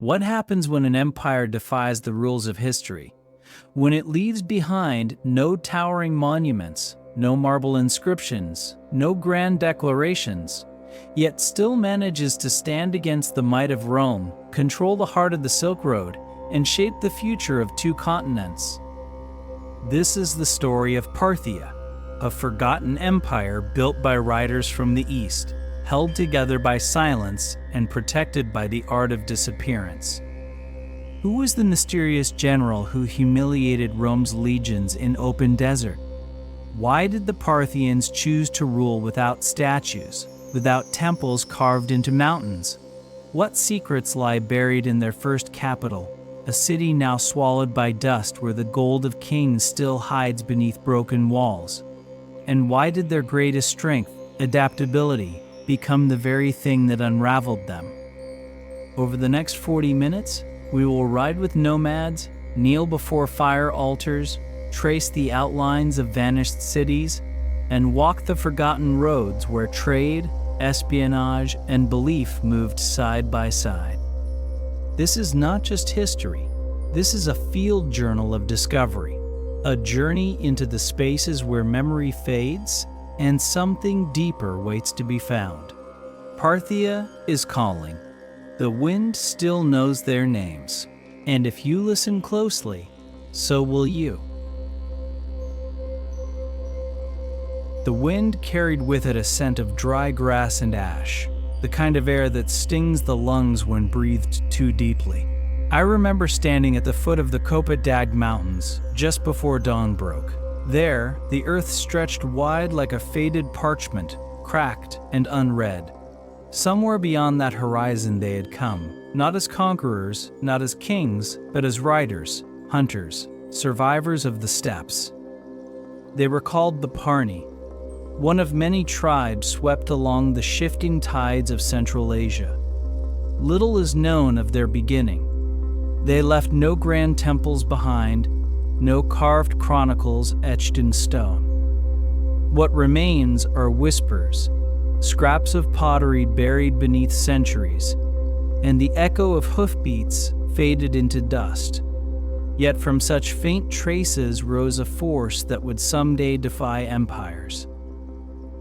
What happens when an empire defies the rules of history? When it leaves behind no towering monuments, no marble inscriptions, no grand declarations, yet still manages to stand against the might of Rome, control the heart of the Silk Road, and shape the future of two continents. This is the story of Parthia, a forgotten empire built by riders from the East, held together by silence and protected by the art of disappearance. Who was the mysterious general who humiliated Rome's legions in open desert? Why did the Parthians choose to rule without statues, without temples carved into mountains? What secrets lie buried in their first capital, a city now swallowed by dust where the gold of kings still hides beneath broken walls? And why did their greatest strength, adaptability, become the very thing that unraveled them? Over the next 40 minutes, we will ride with nomads, kneel before fire altars, trace the outlines of vanished cities, and walk the forgotten roads where trade, espionage, and belief moved side by side. This is not just history. This is a field journal of discovery, a journey into the spaces where memory fades and something deeper waits to be found. Parthia is calling. The wind still knows their names, and if you listen closely, so will you. The wind carried with it a scent of dry grass and ash, the kind of air that stings the lungs when breathed too deeply. I remember standing at the foot of the Kopadag Mountains just before dawn broke. There, the earth stretched wide like a faded parchment, cracked and unread. Somewhere beyond that horizon they had come, not as conquerors, not as kings, but as riders, hunters, survivors of the steppes. They were called the Parni, one of many tribes swept along the shifting tides of Central Asia. Little is known of their beginning. They left no grand temples behind, no carved chronicles etched in stone. What remains are whispers, scraps of pottery buried beneath centuries, and the echo of hoofbeats faded into dust. Yet from such faint traces rose a force that would someday defy empires.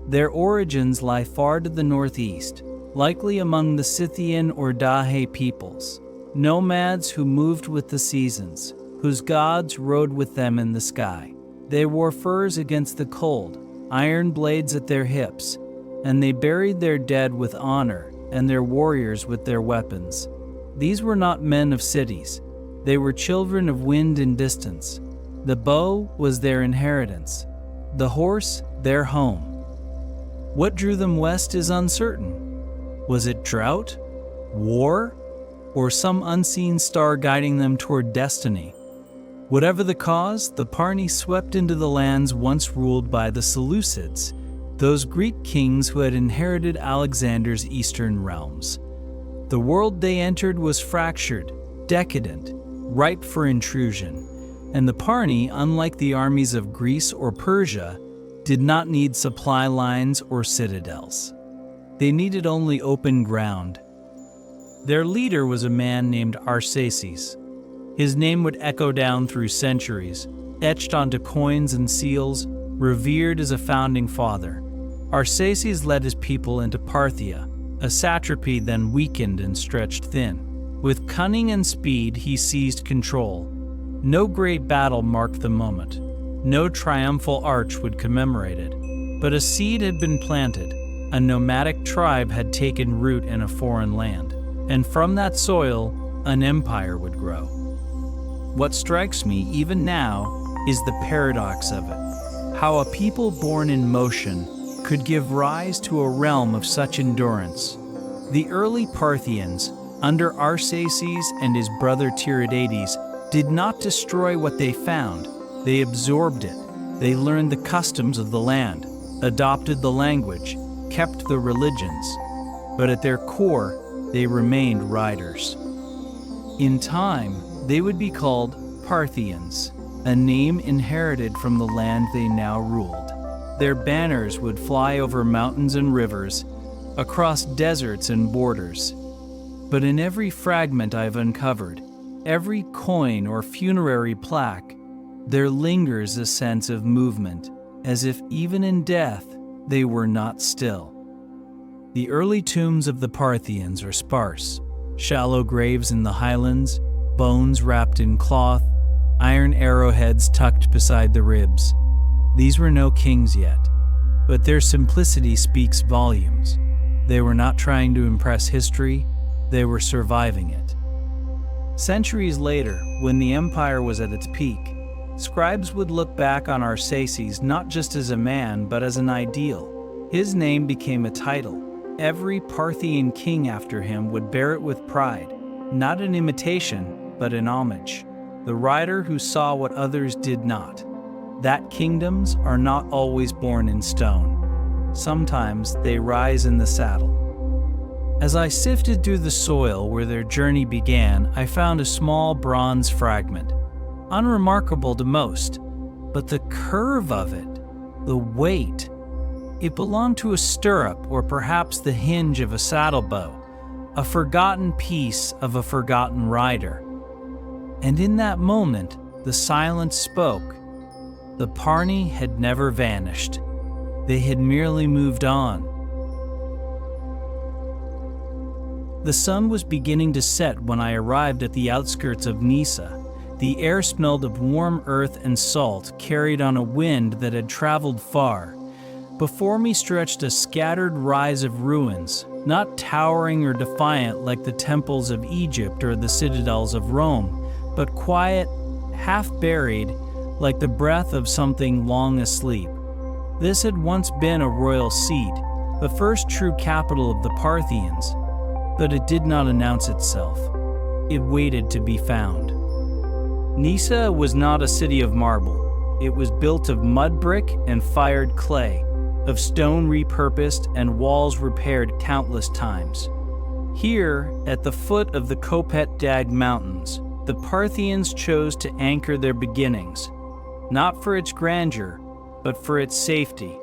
Their origins lie far to the northeast, likely among the Scythian or Dahe peoples, nomads who moved with the seasons, whose gods rode with them in the sky. They wore furs against the cold, iron blades at their hips, and they buried their dead with honor and their warriors with their weapons. These were not men of cities. They were children of wind and distance. The bow was their inheritance, the horse their home. What drew them west is uncertain. Was it drought, war, or some unseen star guiding them toward destiny? Whatever the cause, the Parni swept into the lands once ruled by the Seleucids, those Greek kings who had inherited Alexander's eastern realms. The world they entered was fractured, decadent, ripe for intrusion, and the Parni, unlike the armies of Greece or Persia, did not need supply lines or citadels. They needed only open ground. Their leader was a man named Arsaces. His name would echo down through centuries, etched onto coins and seals, revered as a founding father. Arsaces led his people into Parthia, a satrapy then weakened and stretched thin. With cunning and speed, he seized control. No great battle marked the moment. No triumphal arch would commemorate it. But a seed had been planted. A nomadic tribe had taken root in a foreign land. And from that soil, an empire would grow. What strikes me, even now, is the paradox of it. How a people born in motion could give rise to a realm of such endurance. The early Parthians, under Arsaces and his brother Tiridates, did not destroy what they found. They absorbed it. They learned the customs of the land, adopted the language, kept the religions. But at their core, they remained riders. In time, they would be called Parthians, a name inherited from the land they now ruled. Their banners would fly over mountains and rivers, across deserts and borders. But in every fragment I've uncovered, every coin or funerary plaque, there lingers a sense of movement, as if even in death they were not still. The early tombs of the Parthians are sparse, shallow graves in the highlands, bones wrapped in cloth, iron arrowheads tucked beside the ribs. These were no kings yet, but their simplicity speaks volumes. They were not trying to impress history, they were surviving it. Centuries later, when the empire was at its peak, scribes would look back on Arsaces not just as a man, but as an ideal. His name became a title. Every Parthian king after him would bear it with pride, not in imitation, but in homage. The rider who saw what others did not. That kingdoms are not always born in stone. Sometimes they rise in the saddle. As I sifted through the soil where their journey began, I found a small bronze fragment. Unremarkable to most, but the curve of it, the weight, it belonged to a stirrup or perhaps the hinge of a saddlebow, a forgotten piece of a forgotten rider. And in that moment, the silence spoke. The Parni had never vanished. They had merely moved on. The sun was beginning to set when I arrived at the outskirts of Nisa. The air smelled of warm earth and salt carried on a wind that had traveled far. Before me stretched a scattered rise of ruins, not towering or defiant like the temples of Egypt or the citadels of Rome, but quiet, half-buried, like the breath of something long asleep. This had once been a royal seat, the first true capital of the Parthians, but it did not announce itself. It waited to be found. Nisa was not a city of marble. It was built of mud brick and fired clay, of stone repurposed and walls repaired countless times. Here, at the foot of the Kopet Dag Mountains, the Parthians chose to anchor their beginnings, not for its grandeur, but for its safety,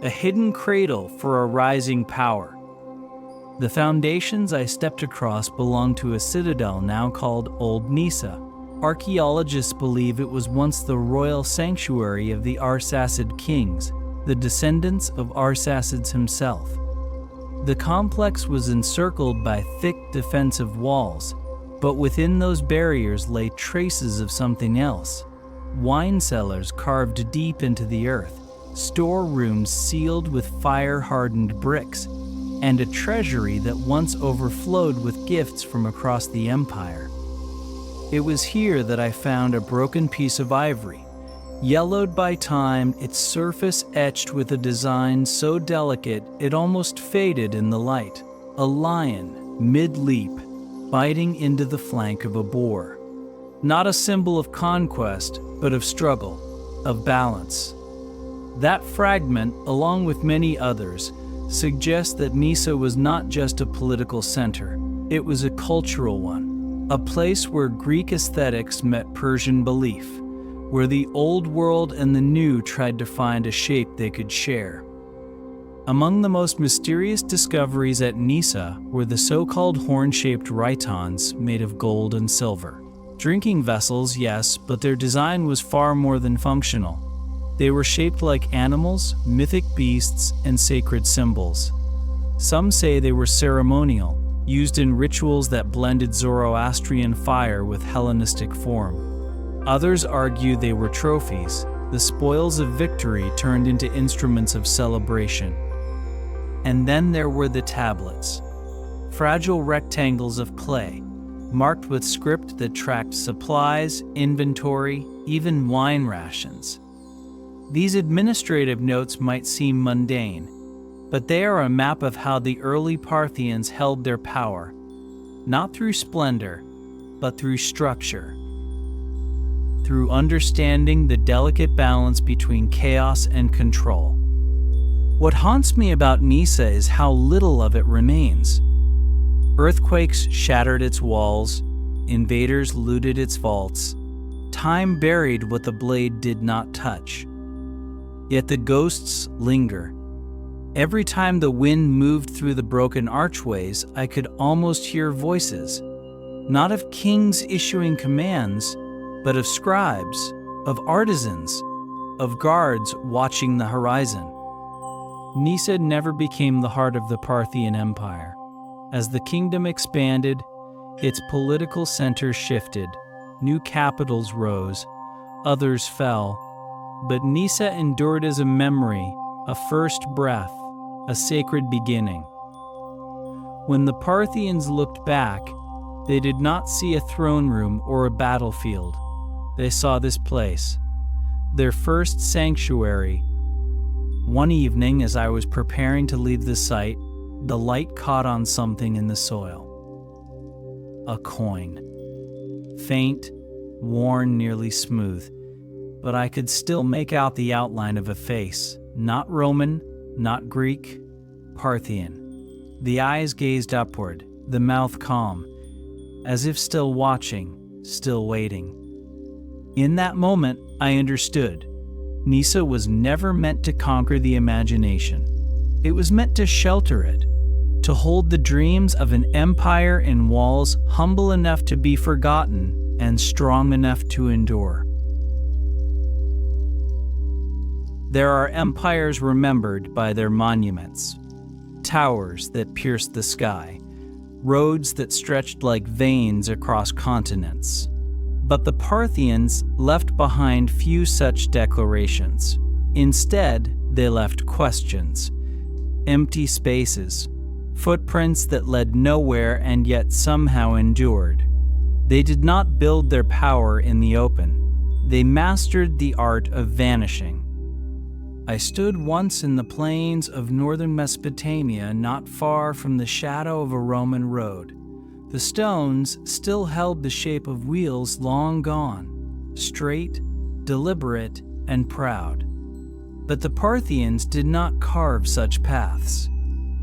a hidden cradle for a rising power. The foundations I stepped across belonged to a citadel now called Old Nisa. Archaeologists believe it was once the royal sanctuary of the Arsacid kings, the descendants of Arsacids himself. The complex was encircled by thick defensive walls, but within those barriers lay traces of something else. Wine cellars carved deep into the earth, storerooms sealed with fire-hardened bricks, and a treasury that once overflowed with gifts from across the empire. It was here that I found a broken piece of ivory, yellowed by time, its surface etched with a design so delicate it almost faded in the light. A lion, mid-leap, biting into the flank of a boar. Not a symbol of conquest, but of struggle, of balance. That fragment, along with many others, suggests that Nisa was not just a political center, it was a cultural one, a place where Greek aesthetics met Persian belief, where the old world and the new tried to find a shape they could share. Among the most mysterious discoveries at Nisa were the so-called horn-shaped rhytons made of gold and silver. Drinking vessels, yes, but their design was far more than functional. They were shaped like animals, mythic beasts, and sacred symbols. Some say they were ceremonial, used in rituals that blended Zoroastrian fire with Hellenistic form. Others argue they were trophies, the spoils of victory turned into instruments of celebration. And then there were the tablets, fragile rectangles of clay, marked with script that tracked supplies, inventory, even wine rations. These administrative notes might seem mundane, but they are a map of how the early Parthians held their power, not through splendor, but through structure, through understanding the delicate balance between chaos and control. What haunts me about Nisa is how little of it remains. Earthquakes shattered its walls, invaders looted its vaults, time buried what the blade did not touch. Yet the ghosts linger. Every time the wind moved through the broken archways, I could almost hear voices, not of kings issuing commands, but of scribes, of artisans, of guards watching the horizon. Nisa never became the heart of the Parthian Empire. As the kingdom expanded, its political center shifted, new capitals rose, others fell, but Nisa endured as a memory, a first breath, a sacred beginning. When the Parthians looked back, they did not see a throne room or a battlefield. They saw this place, their first sanctuary. One evening, as I was preparing to leave the site, the light caught on something in the soil. A coin. Faint, worn, nearly smooth, but I could still make out the outline of a face, not Roman, not Greek, Parthian. The eyes gazed upward, the mouth calm, as if still watching, still waiting. In that moment, I understood. Nisa was never meant to conquer the imagination. It was meant to shelter it, to hold the dreams of an empire in walls humble enough to be forgotten and strong enough to endure. There are empires remembered by their monuments, towers that pierced the sky, roads that stretched like veins across continents. But the Parthians left behind few such declarations. Instead, they left questions, empty spaces, footprints that led nowhere and yet somehow endured. They did not build their power in the open. They mastered the art of vanishing. I stood once in the plains of northern Mesopotamia, not far from the shadow of a Roman road. The stones still held the shape of wheels long gone, straight, deliberate, and proud. But the Parthians did not carve such paths.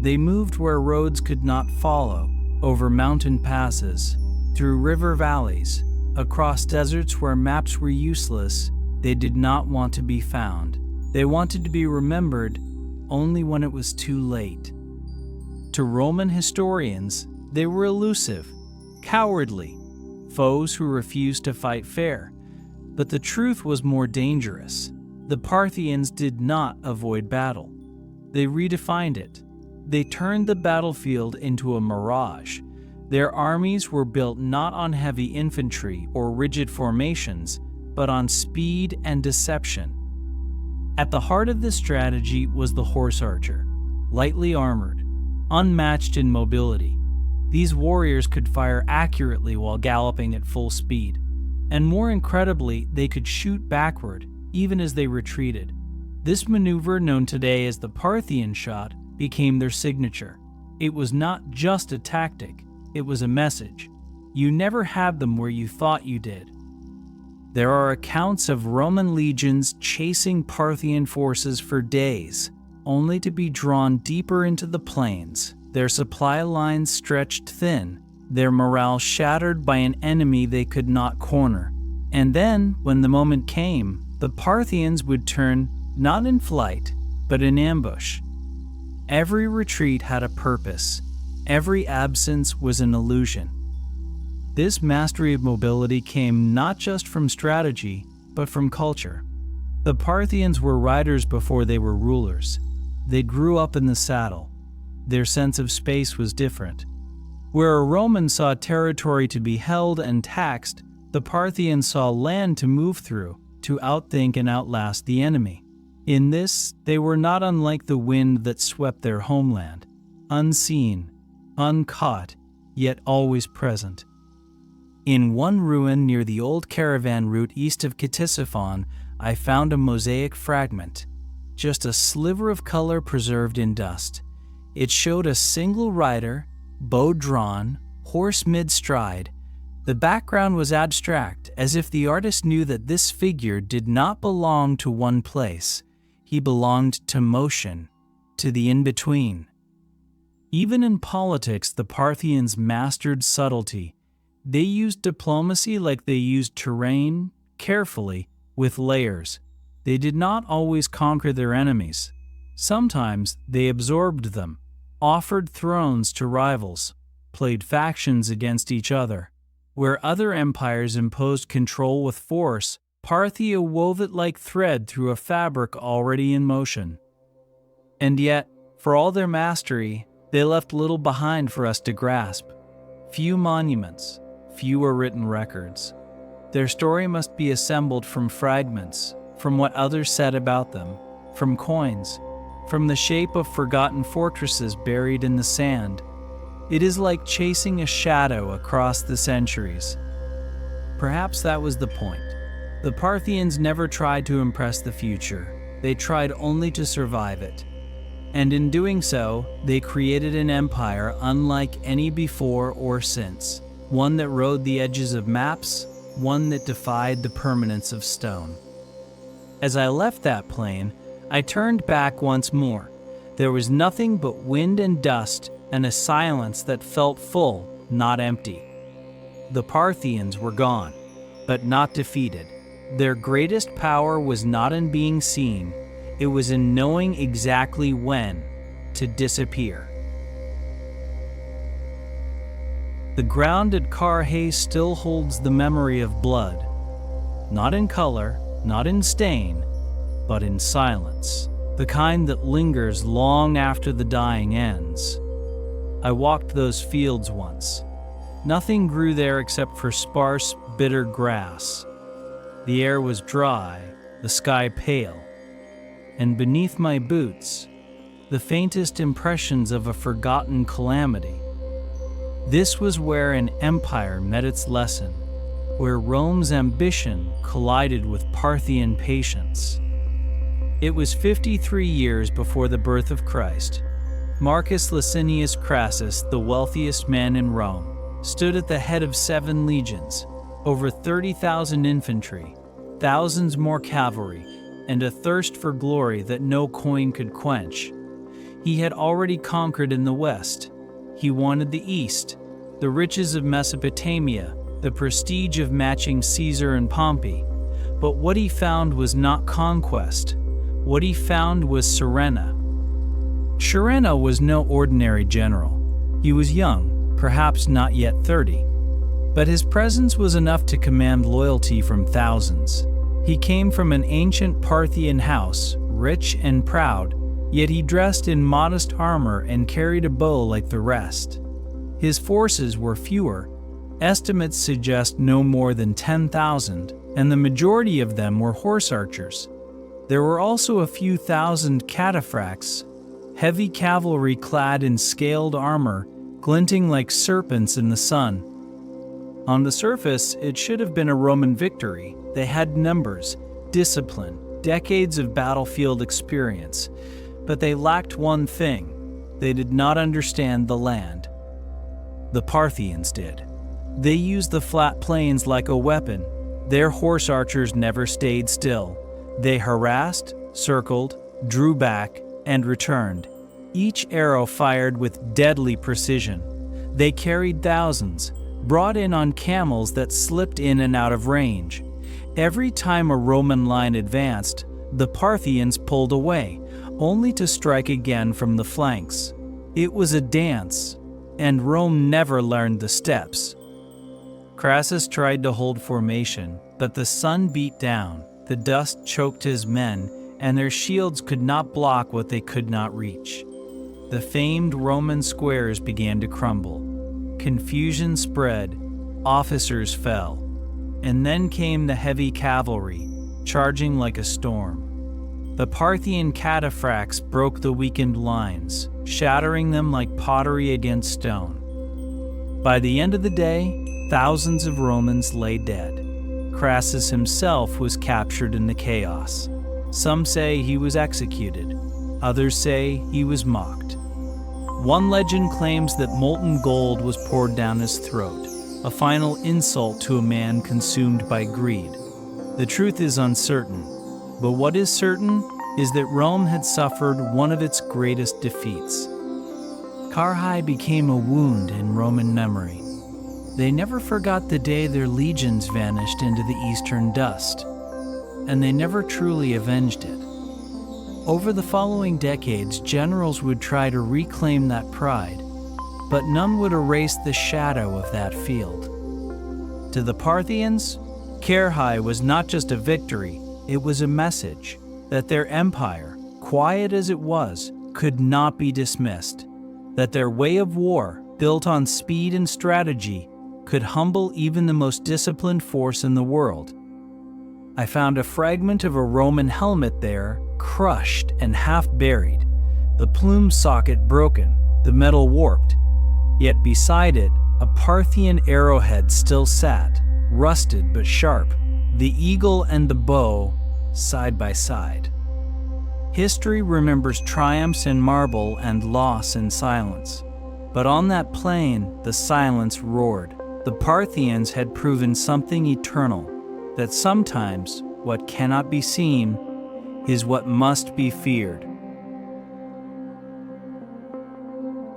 They moved where roads could not follow, over mountain passes, through river valleys, across deserts where maps were useless. They did not want to be found. They wanted to be remembered only when it was too late. To Roman historians, they were elusive, cowardly, foes who refused to fight fair. But the truth was more dangerous. The Parthians did not avoid battle. They redefined it. They turned the battlefield into a mirage. Their armies were built not on heavy infantry or rigid formations, but on speed and deception. At the heart of this strategy was the horse archer, lightly armored, unmatched in mobility. These warriors could fire accurately while galloping at full speed, and more incredibly, they could shoot backward, even as they retreated. This maneuver, known today as the Parthian shot, became their signature. It was not just a tactic, it was a message. You never had them where you thought you did. There are accounts of Roman legions chasing Parthian forces for days, only to be drawn deeper into the plains, their supply lines stretched thin, their morale shattered by an enemy they could not corner. And then, when the moment came, the Parthians would turn not in flight, but in ambush. Every retreat had a purpose. Every absence was an illusion. This mastery of mobility came not just from strategy, but from culture. The Parthians were riders before they were rulers. They grew up in the saddle. Their sense of space was different. Where a Roman saw territory to be held and taxed, the Parthians saw land to move through, to outthink and outlast the enemy. In this, they were not unlike the wind that swept their homeland, unseen, uncaught, yet always present. In one ruin near the old caravan route east of Ctesiphon, I found a mosaic fragment, just a sliver of color preserved in dust. It showed a single rider, bow drawn, horse mid-stride. The background was abstract, as if the artist knew that this figure did not belong to one place. He belonged to motion, to the in-between. Even in politics, the Parthians mastered subtlety. They used diplomacy like they used terrain, carefully, with layers. They did not always conquer their enemies. Sometimes they absorbed them, offered thrones to rivals, played factions against each other. Where other empires imposed control with force, Parthia wove it like thread through a fabric already in motion. And yet, for all their mastery, they left little behind for us to grasp. Few monuments, fewer written records. Their story must be assembled from fragments, from what others said about them, from coins, from the shape of forgotten fortresses buried in the sand. It is like chasing a shadow across the centuries. Perhaps that was the point. The Parthians never tried to impress the future. They tried only to survive it. And in doing so, they created an empire unlike any before or since. One that rode the edges of maps, one that defied the permanence of stone. As I left that plain, I turned back once more. There was nothing but wind and dust and a silence that felt full, not empty. The Parthians were gone, but not defeated. Their greatest power was not in being seen, it was in knowing exactly when to disappear. The ground at Carrhae still holds the memory of blood, not in color, not in stain, but in silence, the kind that lingers long after the dying ends. I walked those fields once. Nothing grew there except for sparse, bitter grass. The air was dry, the sky pale, and beneath my boots, the faintest impressions of a forgotten calamity. This was where an empire met its lesson, where Rome's ambition collided with Parthian patience. It was 53 years before the birth of Christ. Marcus Licinius Crassus, the wealthiest man in Rome, stood at the head of 7 legions, over 30,000 infantry, thousands more cavalry, and a thirst for glory that no coin could quench. He had already conquered in the west. He wanted the east, the riches of Mesopotamia, the prestige of matching Caesar and Pompey. But what he found was not conquest. What he found was Surenna. Surenna was no ordinary general. He was young, perhaps not yet 30, but his presence was enough to command loyalty from thousands. He came from an ancient Parthian house, rich and proud, yet he dressed in modest armor and carried a bow like the rest. His forces were fewer. Estimates suggest no more than 10,000, and the majority of them were horse archers. There were also a few thousand cataphracts, heavy cavalry clad in scaled armor, glinting like serpents in the sun. On the surface, it should have been a Roman victory. They had numbers, discipline, decades of battlefield experience, but they lacked one thing. They did not understand the land. The Parthians did. They used the flat plains like a weapon. Their horse archers never stayed still. They harassed, circled, drew back, and returned, each arrow fired with deadly precision. They carried thousands, brought in on camels that slipped in and out of range. Every time a Roman line advanced, the Parthians pulled away, only to strike again from the flanks. It was a dance, and Rome never learned the steps. Crassus tried to hold formation, but the sun beat down, the dust choked his men, and their shields could not block what they could not reach. The famed Roman squares began to crumble. Confusion spread, officers fell, and then came the heavy cavalry, charging like a storm. The Parthian cataphracts broke the weakened lines, shattering them like pottery against stone. By the end of the day, thousands of Romans lay dead. Crassus himself was captured in the chaos. Some say he was executed, others say he was mocked. One legend claims that molten gold was poured down his throat, a final insult to a man consumed by greed. The truth is uncertain, but what is certain is that Rome had suffered one of its greatest defeats. Carrhae became a wound in Roman memory. They never forgot the day their legions vanished into the eastern dust, and they never truly avenged it. Over the following decades, generals would try to reclaim that pride, but none would erase the shadow of that field. To the Parthians, Carrhae was not just a victory, it was a message that their empire, quiet as it was, could not be dismissed, that their way of war, built on speed and strategy, could humble even the most disciplined force in the world. I found a fragment of a Roman helmet there, crushed and half buried, the plume socket broken, the metal warped. Yet beside it, a Parthian arrowhead still sat, rusted but sharp, the eagle and the bow side by side. History remembers triumphs in marble and loss in silence. But on that plain, the silence roared. The Parthians had proven something eternal, that sometimes what cannot be seen is what must be feared.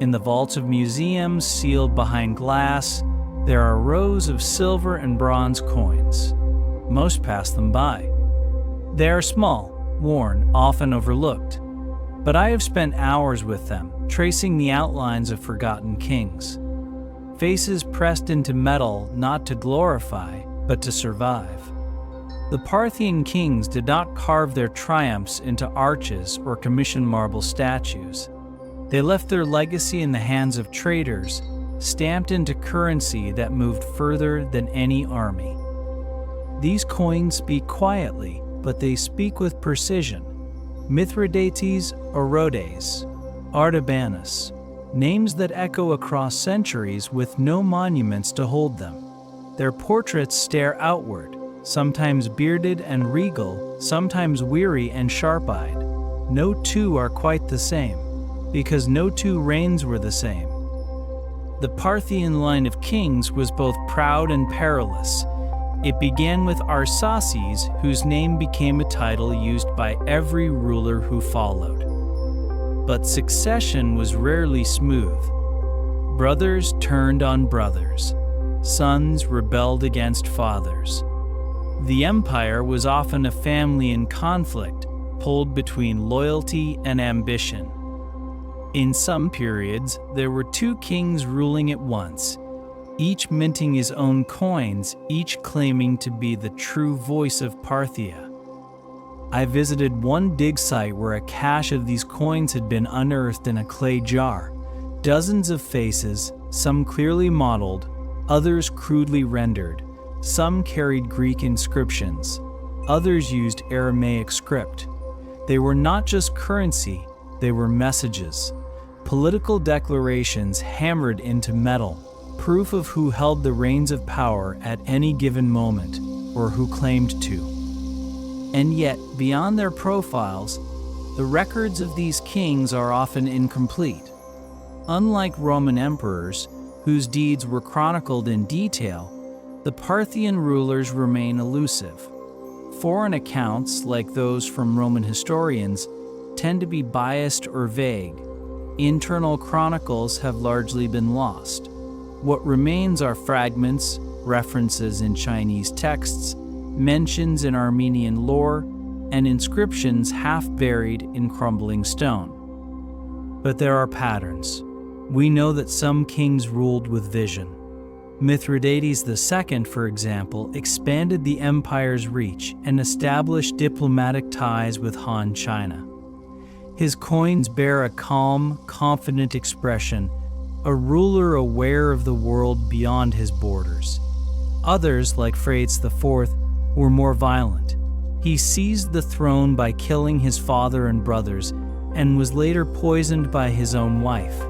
In the vaults of museums sealed behind glass, there are rows of silver and bronze coins. Most pass them by. They are small, worn, often overlooked. But I have spent hours with them, tracing the outlines of forgotten kings. Faces pressed into metal not to glorify, but to survive. The Parthian kings did not carve their triumphs into arches or commission marble statues. They left their legacy in the hands of traders, stamped into currency that moved further than any army. These coins speak quietly, but they speak with precision. Mithridates, Orodes, Artabanus, names that echo across centuries with no monuments to hold them. Their portraits stare outward, sometimes bearded and regal, sometimes weary and sharp-eyed. No two are quite the same, because no two reigns were the same. The Parthian line of kings was both proud and perilous. It began with Arsaces, whose name became a title used by every ruler who followed. But succession was rarely smooth. Brothers turned on brothers. Sons rebelled against fathers. The empire was often a family in conflict, pulled between loyalty and ambition. In some periods, there were two kings ruling at once, each minting his own coins, each claiming to be the true voice of Parthia. I visited one dig site where a cache of these coins had been unearthed in a clay jar. Dozens of faces, some clearly modeled, others crudely rendered. Some carried Greek inscriptions, others used Aramaic script. They were not just currency, they were messages. Political declarations hammered into metal, proof of who held the reins of power at any given moment, or who claimed to. And yet, beyond their profiles, the records of these kings are often incomplete. Unlike Roman emperors, whose deeds were chronicled in detail, the Parthian rulers remain elusive. Foreign accounts, like those from Roman historians, tend to be biased or vague. Internal chronicles have largely been lost. What remains are fragments, references in Chinese texts, mentions in Armenian lore, and inscriptions half buried in crumbling stone. But there are patterns. We know that some kings ruled with vision. Mithridates II, for example, expanded the empire's reach and established diplomatic ties with Han China. His coins bear a calm, confident expression, a ruler aware of the world beyond his borders. Others, like Phraates IV, were more violent. He seized the throne by killing his father and brothers, and was later poisoned by his own wife.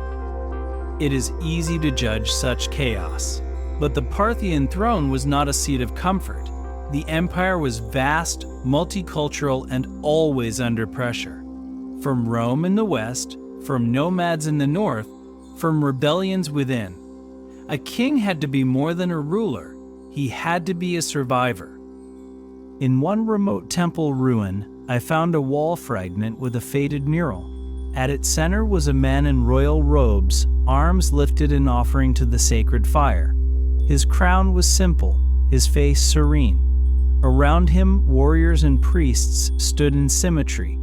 It is easy to judge such chaos. But the Parthian throne was not a seat of comfort. The empire was vast, multicultural, and always under pressure. From Rome in the west, from nomads in the north, from rebellions within. A king had to be more than a ruler. He had to be a survivor. In one remote temple ruin, I found a wall fragment with a faded mural. At its center was a man in royal robes, arms lifted in offering to the sacred fire. His crown was simple, his face serene. Around him, warriors and priests stood in symmetry,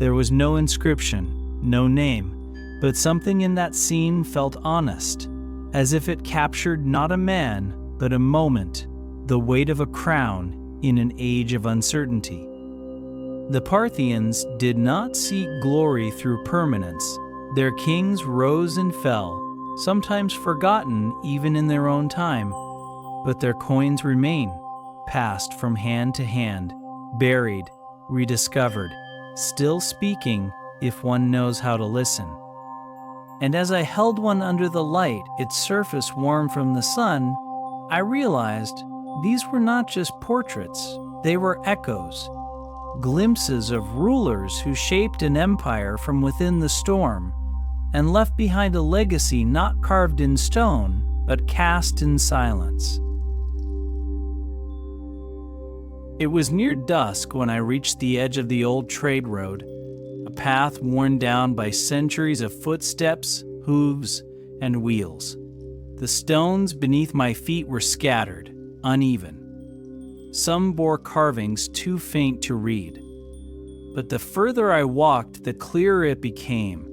There was no inscription, no name, but something in that scene felt honest, as if it captured not a man, but a moment, the weight of a crown in an age of uncertainty. The Parthians did not seek glory through permanence. Their kings rose and fell, sometimes forgotten even in their own time, but their coins remain, passed from hand to hand, buried, rediscovered, still speaking if one knows how to listen. And as I held one under the light, its surface warm from the sun, I realized these were not just portraits, they were echoes, glimpses of rulers who shaped an empire from within the storm and left behind a legacy not carved in stone, but cast in silence. It was near dusk when I reached the edge of the old trade road, a path worn down by centuries of footsteps, hooves, and wheels. The stones beneath my feet were scattered, uneven. Some bore carvings too faint to read. But the further I walked, the clearer it became.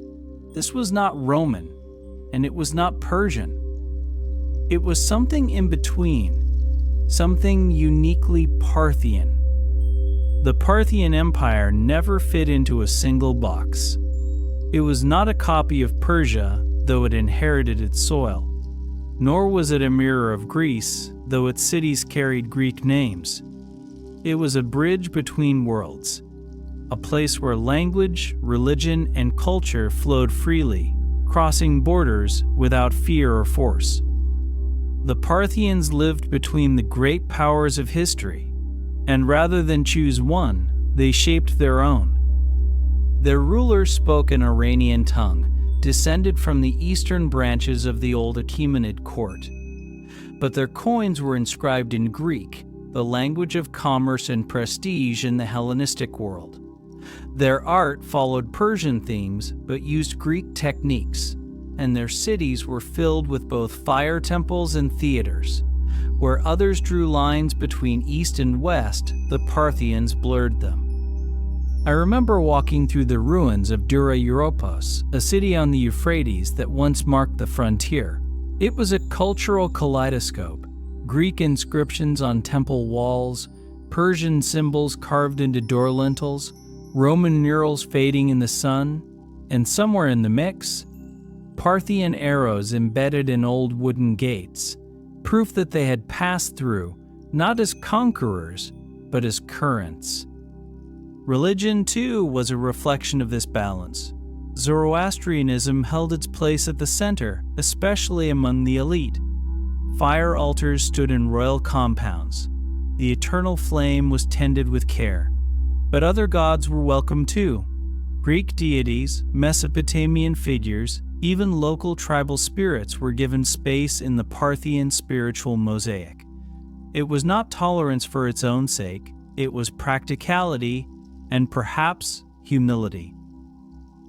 This was not Roman, and it was not Persian. It was something in between, something uniquely Parthian. The Parthian Empire never fit into a single box. It was not a copy of Persia, though it inherited its soil. Nor was it a mirror of Greece, though its cities carried Greek names. It was a bridge between worlds, a place where language, religion, and culture flowed freely, crossing borders without fear or force. The Parthians lived between the great powers of history, and rather than choose one, they shaped their own. Their rulers spoke an Iranian tongue, descended from the eastern branches of the old Achaemenid court. But their coins were inscribed in Greek, the language of commerce and prestige in the Hellenistic world. Their art followed Persian themes but used Greek techniques, and their cities were filled with both fire temples and theaters. Where others drew lines between east and west, the Parthians blurred them. I remember walking through the ruins of Dura Europos, a city on the Euphrates that once marked the frontier. It was a cultural kaleidoscope, Greek inscriptions on temple walls, Persian symbols carved into door lintels, Roman murals fading in the sun, and somewhere in the mix, Parthian arrows embedded in old wooden gates, proof that they had passed through, not as conquerors, but as currents. Religion, too, was a reflection of this balance. Zoroastrianism held its place at the center, especially among the elite. Fire altars stood in royal compounds. The eternal flame was tended with care. But other gods were welcome too. Greek deities, Mesopotamian figures, even local tribal spirits were given space in the Parthian spiritual mosaic. It was not tolerance for its own sake, it was practicality and perhaps humility.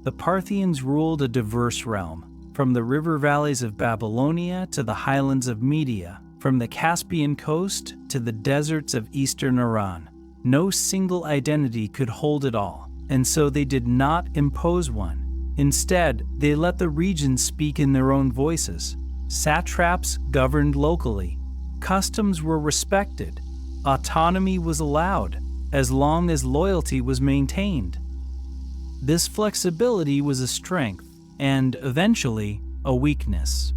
The Parthians ruled a diverse realm, from the river valleys of Babylonia to the highlands of Media, from the Caspian coast to the deserts of eastern Iran. No single identity could hold it all, and so they did not impose one. Instead, they let the regions speak in their own voices. Satraps governed locally. Customs were respected. Autonomy was allowed, as long as loyalty was maintained. This flexibility was a strength, and eventually, a weakness.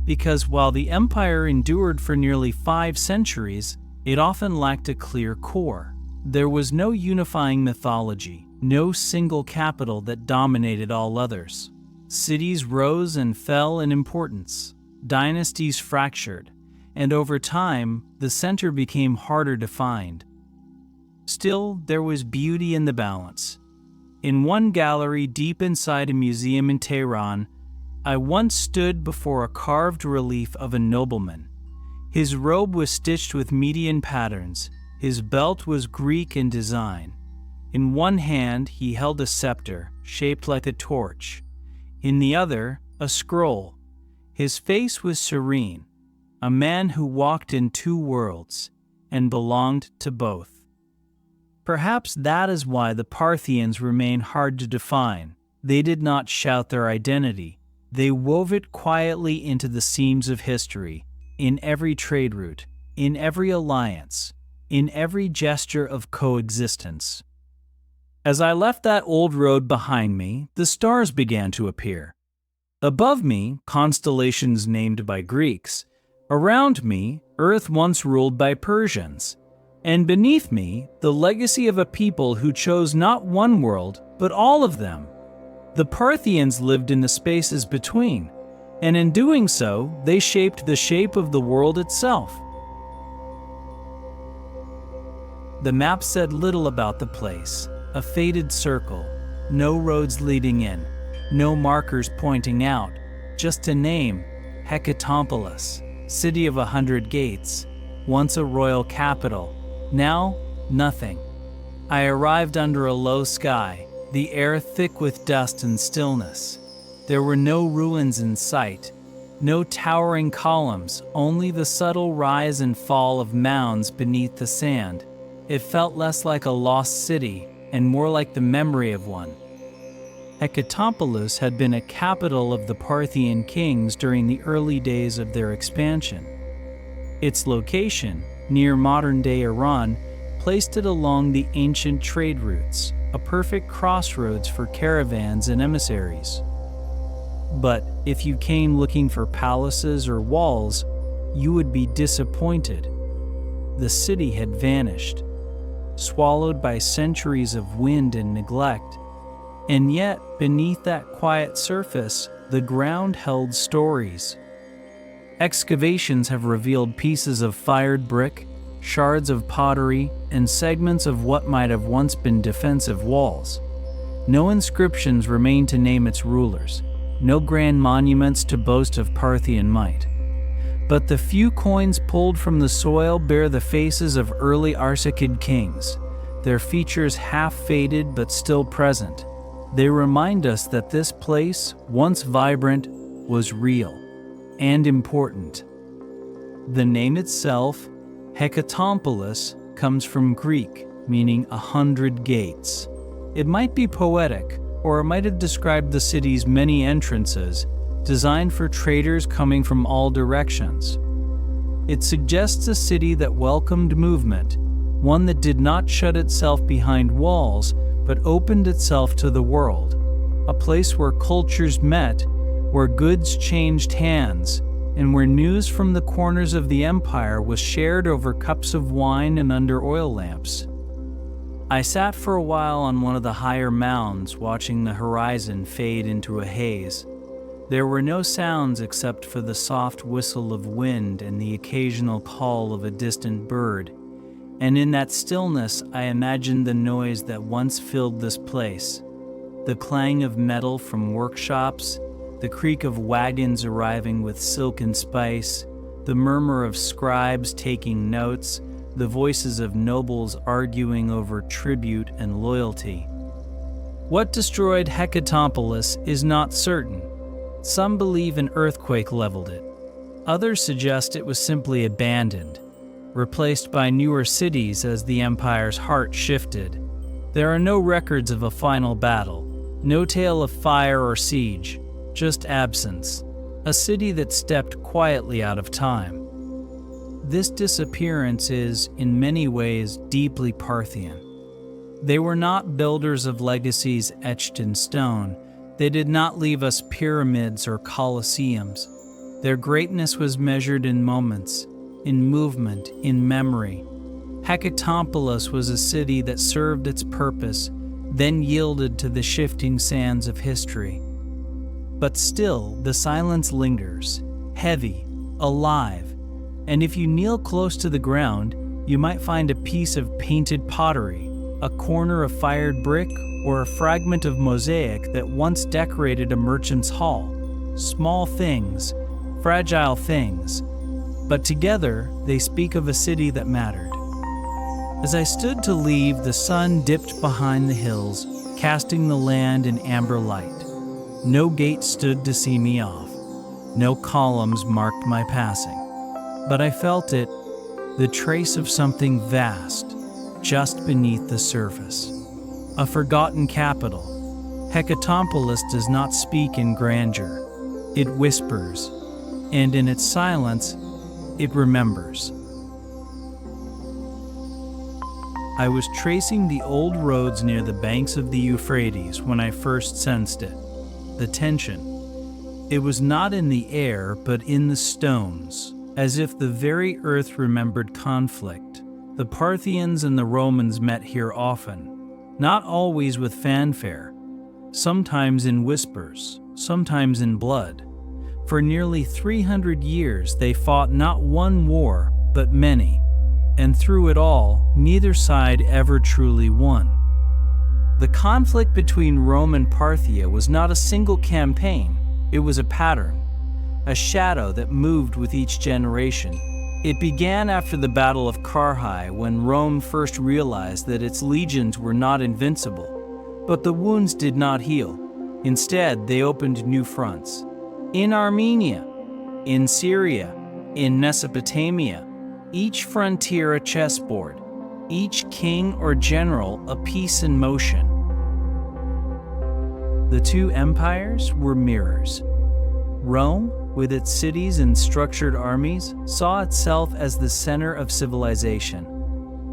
Because while the empire endured for nearly 5 centuries, it often lacked a clear core. There was no unifying mythology, no single capital that dominated all others. Cities rose and fell in importance. Dynasties fractured, and over time, the center became harder to find. Still, there was beauty in the balance. In one gallery deep inside a museum in Tehran, I once stood before a carved relief of a nobleman. His robe was stitched with Median patterns. His belt was Greek in design. In one hand, he held a scepter, shaped like a torch. In the other, a scroll. His face was serene, a man who walked in 2 worlds and belonged to both. Perhaps that is why the Parthians remain hard to define. They did not shout their identity. They wove it quietly into the seams of history, in every trade route, in every alliance, in every gesture of coexistence. As I left that old road behind me, the stars began to appear. Above me, constellations named by Greeks. Around me, Earth once ruled by Persians. And beneath me, the legacy of a people who chose not one world, but all of them. The Parthians lived in the spaces between, and in doing so, they shaped the shape of the world itself. The map said little about the place. A faded circle, no roads leading in, no markers pointing out, just a name, Hecatompylos, city of 100 gates, once a royal capital, now nothing. I arrived under a low sky, the air thick with dust and stillness. There were no ruins in sight, no towering columns, only the subtle rise and fall of mounds beneath the sand. It felt less like a lost city and more like the memory of one. Hecatompylos had been a capital of the Parthian kings during the early days of their expansion. Its location, near modern-day Iran, placed it along the ancient trade routes, a perfect crossroads for caravans and emissaries. But if you came looking for palaces or walls, you would be disappointed. The city had vanished, swallowed by centuries of wind and neglect. And yet, beneath that quiet surface, the ground held stories. Excavations have revealed pieces of fired brick, shards of pottery, and segments of what might have once been defensive walls. No inscriptions remain to name its rulers, no grand monuments to boast of Parthian might. But the few coins pulled from the soil bear the faces of early Arsacid kings, their features half-faded but still present. They remind us that this place, once vibrant, was real and important. The name itself, Hecatompylos, comes from Greek, meaning 100 gates. It might be poetic, or it might have described the city's many entrances, designed for traders coming from all directions. It suggests a city that welcomed movement, one that did not shut itself behind walls, but opened itself to the world, a place where cultures met, where goods changed hands, and where news from the corners of the empire was shared over cups of wine and under oil lamps. I sat for a while on one of the higher mounds, watching the horizon fade into a haze. There were no sounds except for the soft whistle of wind and the occasional call of a distant bird. And in that stillness, I imagined the noise that once filled this place. The clang of metal from workshops, the creak of wagons arriving with silk and spice, the murmur of scribes taking notes, the voices of nobles arguing over tribute and loyalty. What destroyed Hecatompylos is not certain. Some believe an earthquake leveled it. Others suggest it was simply abandoned, replaced by newer cities as the empire's heart shifted. There are no records of a final battle, no tale of fire or siege, just absence, a city that stepped quietly out of time. This disappearance is, in many ways, deeply Parthian. They were not builders of legacies etched in stone. They did not leave us pyramids or colosseums. Their greatness was measured in moments, in movement, in memory. Hecatompylos was a city that served its purpose, then yielded to the shifting sands of history. But still, the silence lingers, heavy, alive, and if you kneel close to the ground, you might find a piece of painted pottery, a corner of fired brick, or a fragment of mosaic that once decorated a merchant's hall. Small things, fragile things, but together they speak of a city that mattered. As I stood to leave, the sun dipped behind the hills, casting the land in amber light. No gate stood to see me off. No columns marked my passing. But I felt it, the trace of something vast, just beneath the surface. A forgotten capital. Hecatompylos does not speak in grandeur. It whispers, and in its silence, it remembers. I was tracing the old roads near the banks of the Euphrates when I first sensed it. The tension. It was not in the air, but in the stones, as if the very earth remembered conflict. The Parthians and the Romans met here often, not always with fanfare, sometimes in whispers, sometimes in blood. For nearly 300 years they fought not one war, but many, and through it all, neither side ever truly won. The conflict between Rome and Parthia was not a single campaign, it was a pattern, a shadow that moved with each generation. It began after the Battle of Carrhae, when Rome first realized that its legions were not invincible. But the wounds did not heal. Instead, they opened new fronts. In Armenia, in Syria, in Mesopotamia, each frontier a chessboard, each king or general a piece in motion. The two empires were mirrors. Rome, with its cities and structured armies, saw itself as the center of civilization.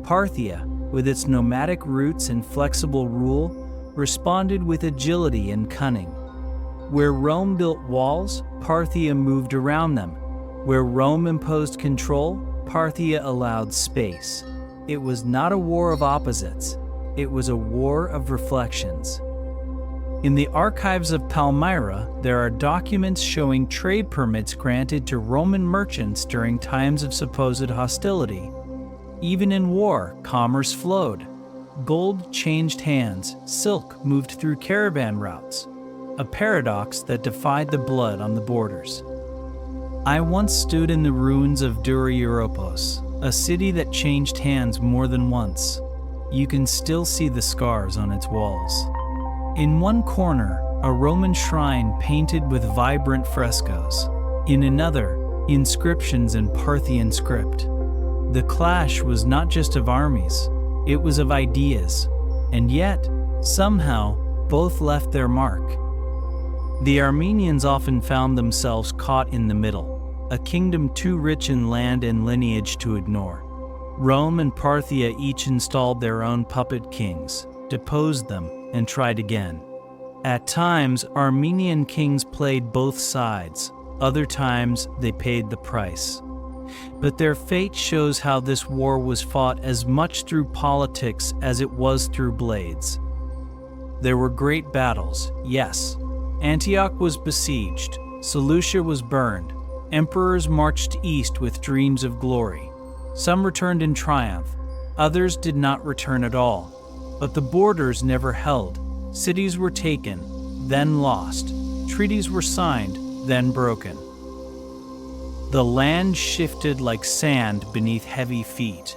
Parthia, with its nomadic roots and flexible rule, responded with agility and cunning. Where Rome built walls, Parthia moved around them. Where Rome imposed control, Parthia allowed space. It was not a war of opposites, it was a war of reflections. In the archives of Palmyra, there are documents showing trade permits granted to Roman merchants during times of supposed hostility. Even in war, commerce flowed. Gold changed hands, silk moved through caravan routes, a paradox that defied the blood on the borders. I once stood in the ruins of Dura-Europos, a city that changed hands more than once. You can still see the scars on its walls. In one corner, a Roman shrine painted with vibrant frescoes. In another, inscriptions in Parthian script. The clash was not just of armies, it was of ideas, and yet, somehow, both left their mark. The Armenians often found themselves caught in the middle, a kingdom too rich in land and lineage to ignore. Rome and Parthia each installed their own puppet kings, deposed them, and tried again. At times, Armenian kings played both sides. Other times, they paid the price. But their fate shows how this war was fought as much through politics as it was through blades. There were great battles, yes. Antioch was besieged, Seleucia was burned, emperors marched east with dreams of glory. Some returned in triumph, others did not return at all. But the borders never held. Cities were taken, then lost. Treaties were signed, then broken. The land shifted like sand beneath heavy feet.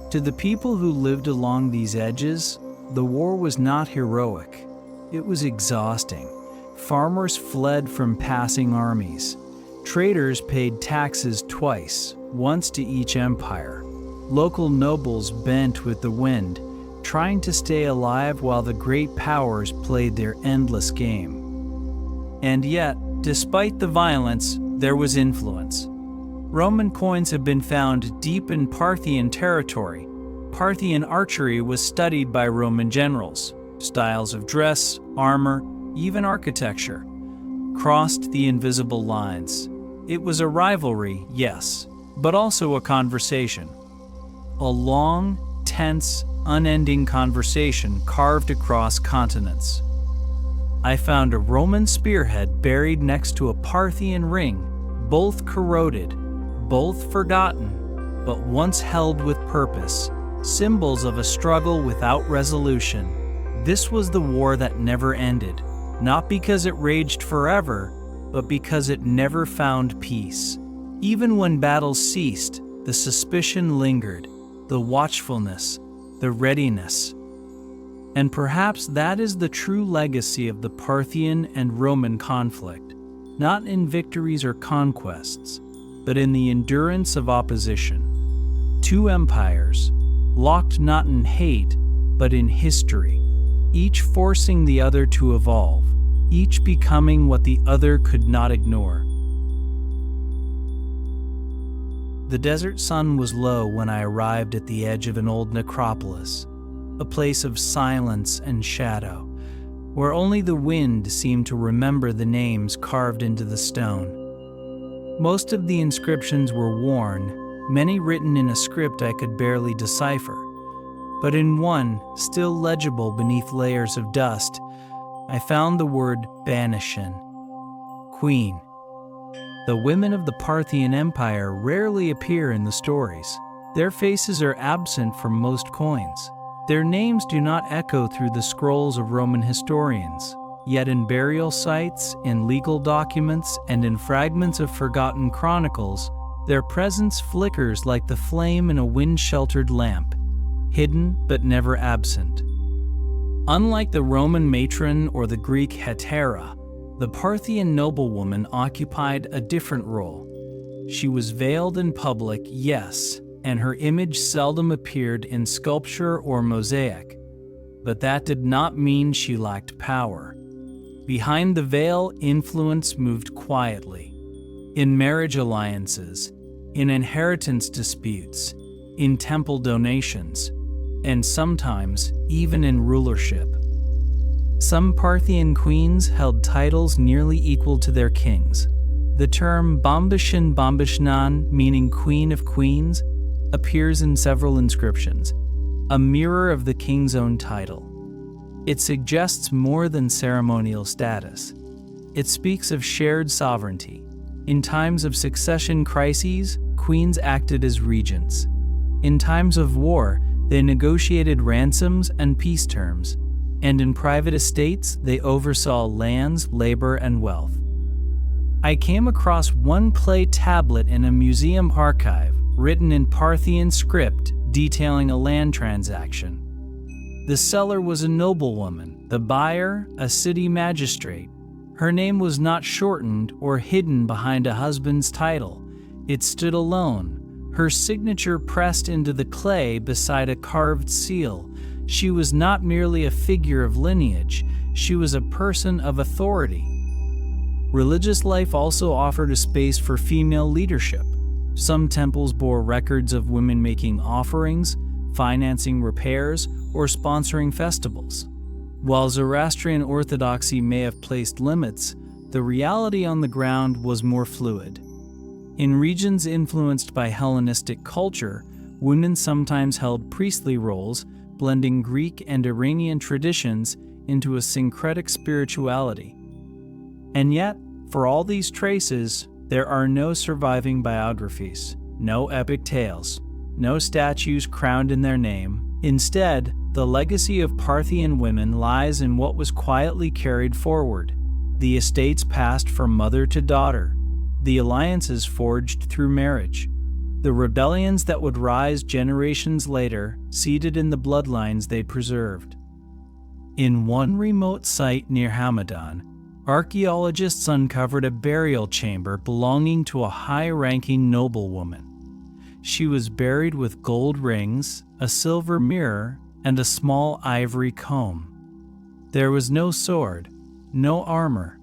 To the people who lived along these edges, the war was not heroic. It was exhausting. Farmers fled from passing armies. Traders paid taxes twice, once to each empire. Local nobles bent with the wind, trying to stay alive while the great powers played their endless game. And yet, despite the violence, there was influence. Roman coins have been found deep in Parthian territory. Parthian archery was studied by Roman generals. Styles of dress, armor, even architecture crossed the invisible lines. It was a rivalry, yes, but also a conversation. A long, tense, unending conversation carved across continents. I found a Roman spearhead buried next to a Parthian ring, both corroded, both forgotten, but once held with purpose, symbols of a struggle without resolution. This was the war that never ended, not because it raged forever, but because it never found peace. Even when battles ceased, the suspicion lingered, the watchfulness, the readiness. And perhaps that is the true legacy of the Parthian and Roman conflict, not in victories or conquests, but in the endurance of opposition. Two empires, locked not in hate, but in history, each forcing the other to evolve, each becoming what the other could not ignore. The desert sun was low when I arrived at the edge of an old necropolis, a place of silence and shadow, where only the wind seemed to remember the names carved into the stone. Most of the inscriptions were worn, many written in a script I could barely decipher, but in one, still legible beneath layers of dust, I found the word Vanishing, Queen. The women of the Parthian Empire rarely appear in the stories. Their faces are absent from most coins. Their names do not echo through the scrolls of Roman historians. Yet in burial sites, in legal documents, and in fragments of forgotten chronicles, their presence flickers like the flame in a wind-sheltered lamp, hidden but never absent. Unlike the Roman matron or the Greek hetera, the Parthian noblewoman occupied a different role. She was veiled in public, yes, and her image seldom appeared in sculpture or mosaic, but that did not mean she lacked power. Behind the veil, influence moved quietly. In marriage alliances, in inheritance disputes, in temple donations, and sometimes even in rulership. Some Parthian queens held titles nearly equal to their kings. The term Bombashin Bombashnan, meaning Queen of Queens, appears in several inscriptions, a mirror of the king's own title. It suggests more than ceremonial status. It speaks of shared sovereignty. In times of succession crises, queens acted as regents. In times of war, they negotiated ransoms and peace terms, and in private estates, they oversaw lands, labor, and wealth. I came across one clay tablet in a museum archive, written in Parthian script, detailing a land transaction. The seller was a noblewoman, the buyer a city magistrate. Her name was not shortened or hidden behind a husband's title. It stood alone, her signature pressed into the clay beside a carved seal. She was not merely a figure of lineage, she was a person of authority. Religious life also offered a space for female leadership. Some temples bore records of women making offerings, financing repairs, or sponsoring festivals. While Zoroastrian orthodoxy may have placed limits, the reality on the ground was more fluid. In regions influenced by Hellenistic culture, women sometimes held priestly roles, blending Greek and Iranian traditions into a syncretic spirituality. And yet, for all these traces, there are no surviving biographies, no epic tales, no statues crowned in their name. Instead, the legacy of Parthian women lies in what was quietly carried forward, the estates passed from mother to daughter, the alliances forged through marriage, the rebellions that would rise generations later, seated in the bloodlines they preserved. In one remote site near Hamadan, archaeologists uncovered a burial chamber belonging to a high-ranking noblewoman. She was buried with gold rings, a silver mirror, and a small ivory comb. There was no sword, no armor,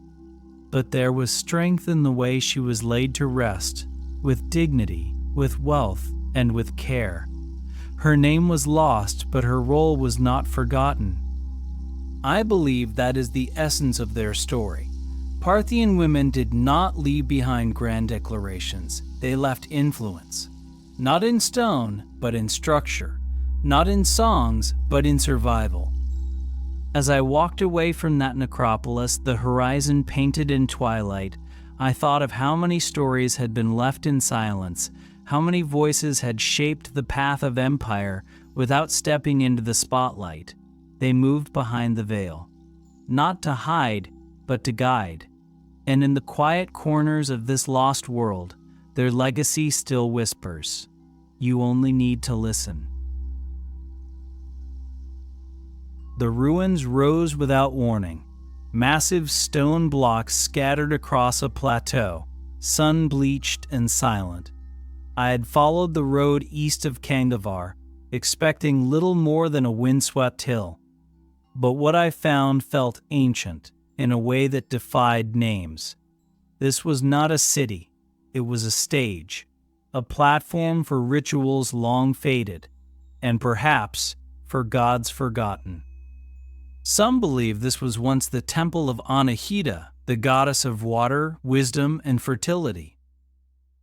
but there was strength in the way she was laid to rest, with dignity, with wealth, and with care. Her name was lost, but her role was not forgotten. I believe that is the essence of their story. Parthian women did not leave behind grand declarations. They left influence. Not in stone, but in structure. Not in songs, but in survival. As I walked away from that necropolis, the horizon painted in twilight, I thought of how many stories had been left in silence, how many voices had shaped the path of empire without stepping into the spotlight. They moved behind the veil, not to hide, but to guide. And in the quiet corners of this lost world, their legacy still whispers. You only need to listen. The ruins rose without warning. Massive stone blocks scattered across a plateau, sun-bleached and silent. I had followed the road east of Kangavar, expecting little more than a windswept hill. But what I found felt ancient in a way that defied names. This was not a city, it was a stage, a platform for rituals long faded, and perhaps for gods forgotten. Some believe this was once the temple of Anahita, the goddess of water, wisdom, and fertility.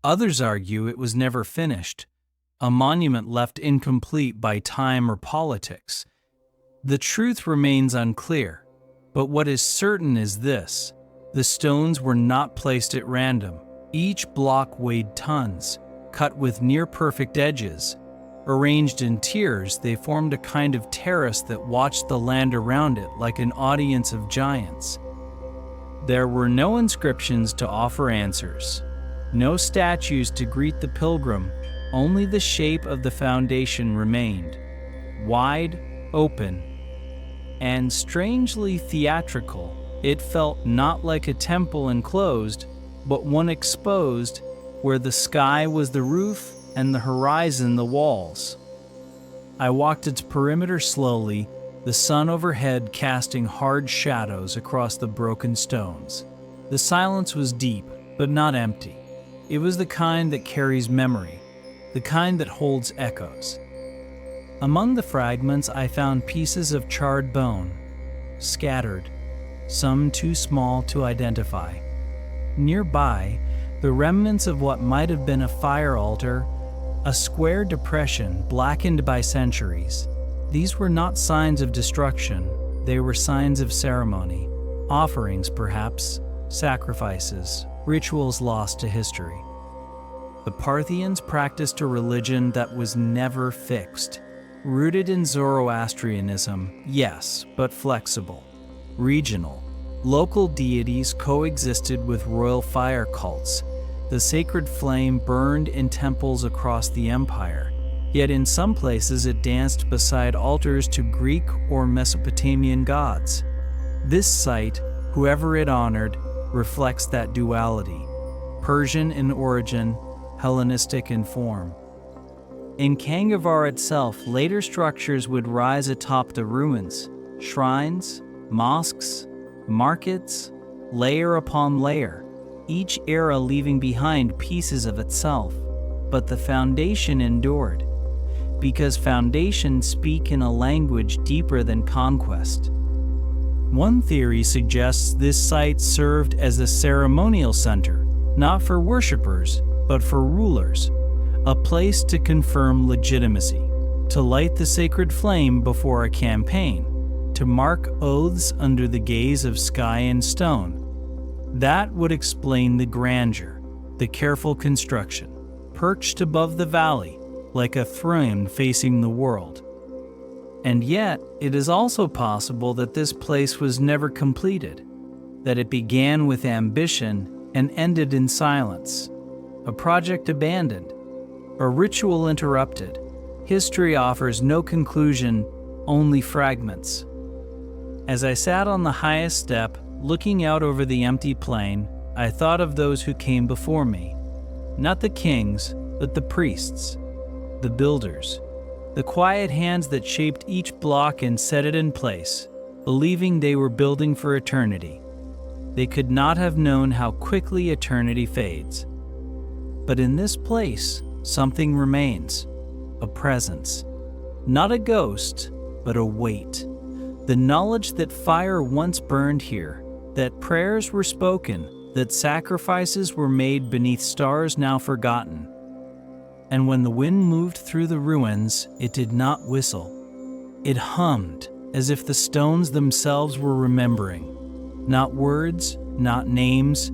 Others argue it was never finished, a monument left incomplete by time or politics. The truth remains unclear, but what is certain is this: the stones were not placed at random. Each block weighed tons, cut with near-perfect edges. Arranged in tiers, they formed a kind of terrace that watched the land around it like an audience of giants. There were no inscriptions to offer answers, no statues to greet the pilgrim. Only the shape of the foundation remained, wide, open, and strangely theatrical. It felt not like a temple enclosed, but one exposed, where the sky was the roof and the horizon the walls. I walked its perimeter slowly, the sun overhead casting hard shadows across the broken stones. The silence was deep, but not empty. It was the kind that carries memory, the kind that holds echoes. Among the fragments, I found pieces of charred bone, scattered, some too small to identify. Nearby, the remnants of what might have been a fire altar, a square depression blackened by centuries. These were not signs of destruction, they were signs of ceremony, offerings perhaps, sacrifices, rituals lost to history. The Parthians practiced a religion that was never fixed. Rooted in Zoroastrianism, yes, but flexible. Regional. Local deities coexisted with royal fire cults. The sacred flame burned in temples across the empire, yet in some places it danced beside altars to Greek or Mesopotamian gods. This site, whoever it honored, reflects that duality, Persian in origin, Hellenistic in form. In Kangavar itself, later structures would rise atop the ruins, shrines, mosques, markets, layer upon layer, each era leaving behind pieces of itself. But the foundation endured, because foundations speak in a language deeper than conquest. One theory suggests this site served as a ceremonial center, not for worshippers, but for rulers, a place to confirm legitimacy, to light the sacred flame before a campaign, to mark oaths under the gaze of sky and stone. That would explain the grandeur, the careful construction, perched above the valley, like a throne facing the world. And yet, it is also possible that this place was never completed, that it began with ambition and ended in silence, a project abandoned, a ritual interrupted. History offers no conclusion, only fragments. As I sat on the highest step, looking out over the empty plain, I thought of those who came before me. Not the kings, but the priests, the builders, the quiet hands that shaped each block and set it in place, believing they were building for eternity. They could not have known how quickly eternity fades. But in this place, something remains, a presence. Not a ghost, but a weight. The knowledge that fire once burned here, that prayers were spoken, that sacrifices were made beneath stars now forgotten. And when the wind moved through the ruins, it did not whistle. It hummed, as if the stones themselves were remembering. Not words, not names,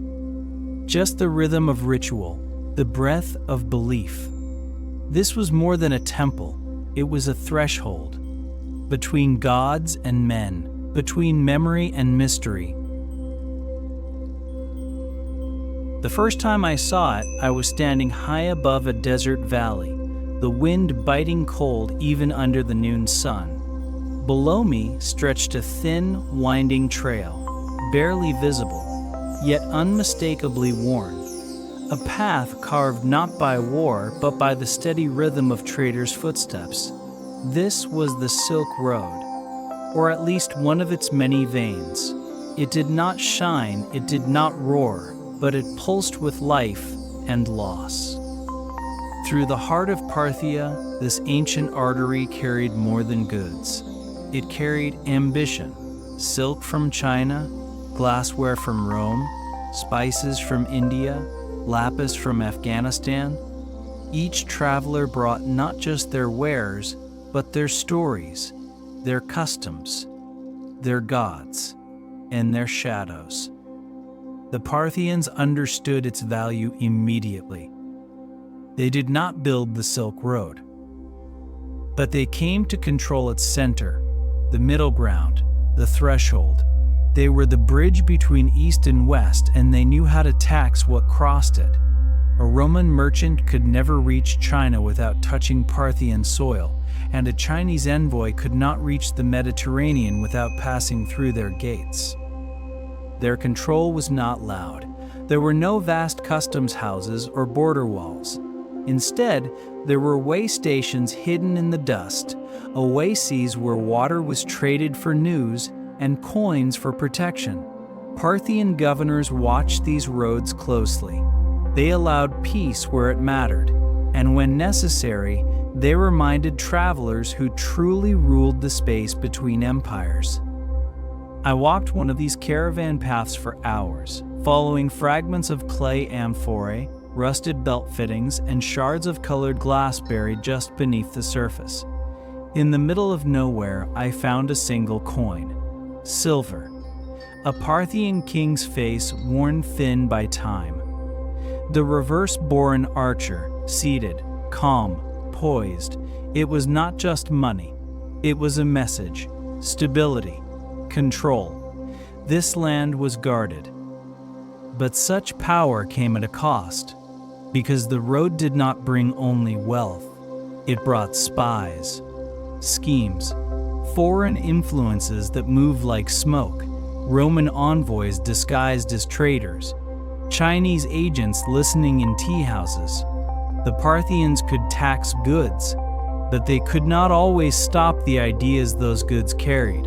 just the rhythm of ritual, the breath of belief. This was more than a temple, it was a threshold. Between gods and men, between memory and mystery. The first time I saw it, I was standing high above a desert valley, the wind biting cold even under the noon sun. Below me stretched a thin, winding trail, barely visible, yet unmistakably worn. A path carved not by war, but by the steady rhythm of traders' footsteps. This was the Silk Road, or at least one of its many veins. It did not shine, it did not roar, but it pulsed with life and loss. Through the heart of Parthia, this ancient artery carried more than goods. It carried ambition, silk from China, glassware from Rome, spices from India, lapis from Afghanistan. Each traveler brought not just their wares, but their stories, their customs, their gods, and their shadows. The Parthians understood its value immediately. They did not build the Silk Road, but they came to control its center, the middle ground, the threshold. They were the bridge between East and West, and they knew how to tax what crossed it. A Roman merchant could never reach China without touching Parthian soil, and a Chinese envoy could not reach the Mediterranean without passing through their gates. Their control was not loud. There were no vast customs houses or border walls. Instead, there were way stations hidden in the dust, oases where water was traded for news and coins for protection. Parthian governors watched these roads closely. They allowed peace where it mattered, and when necessary, they reminded travelers who truly ruled the space between empires. I walked one of these caravan paths for hours, following fragments of clay amphorae, rusted belt fittings, and shards of colored glass buried just beneath the surface. In the middle of nowhere, I found a single coin. Silver. A Parthian king's face worn thin by time. The reverse bore an archer, seated, calm, poised. It was not just money. It was a message. Stability. Control. This land was guarded. But such power came at a cost, because the road did not bring only wealth. It brought spies, schemes, foreign influences that moved like smoke, Roman envoys disguised as traitors, Chinese agents listening in tea houses. The Parthians could tax goods, but they could not always stop the ideas those goods carried.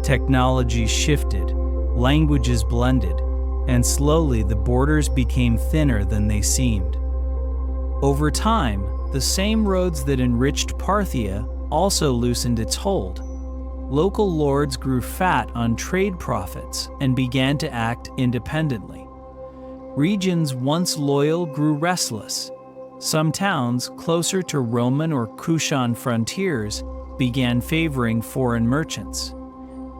Technology shifted, languages blended, and slowly the borders became thinner than they seemed. Over time, the same roads that enriched Parthia also loosened its hold. Local lords grew fat on trade profits and began to act independently. Regions once loyal grew restless. Some towns closer to Roman or Kushan frontiers began favoring foreign merchants.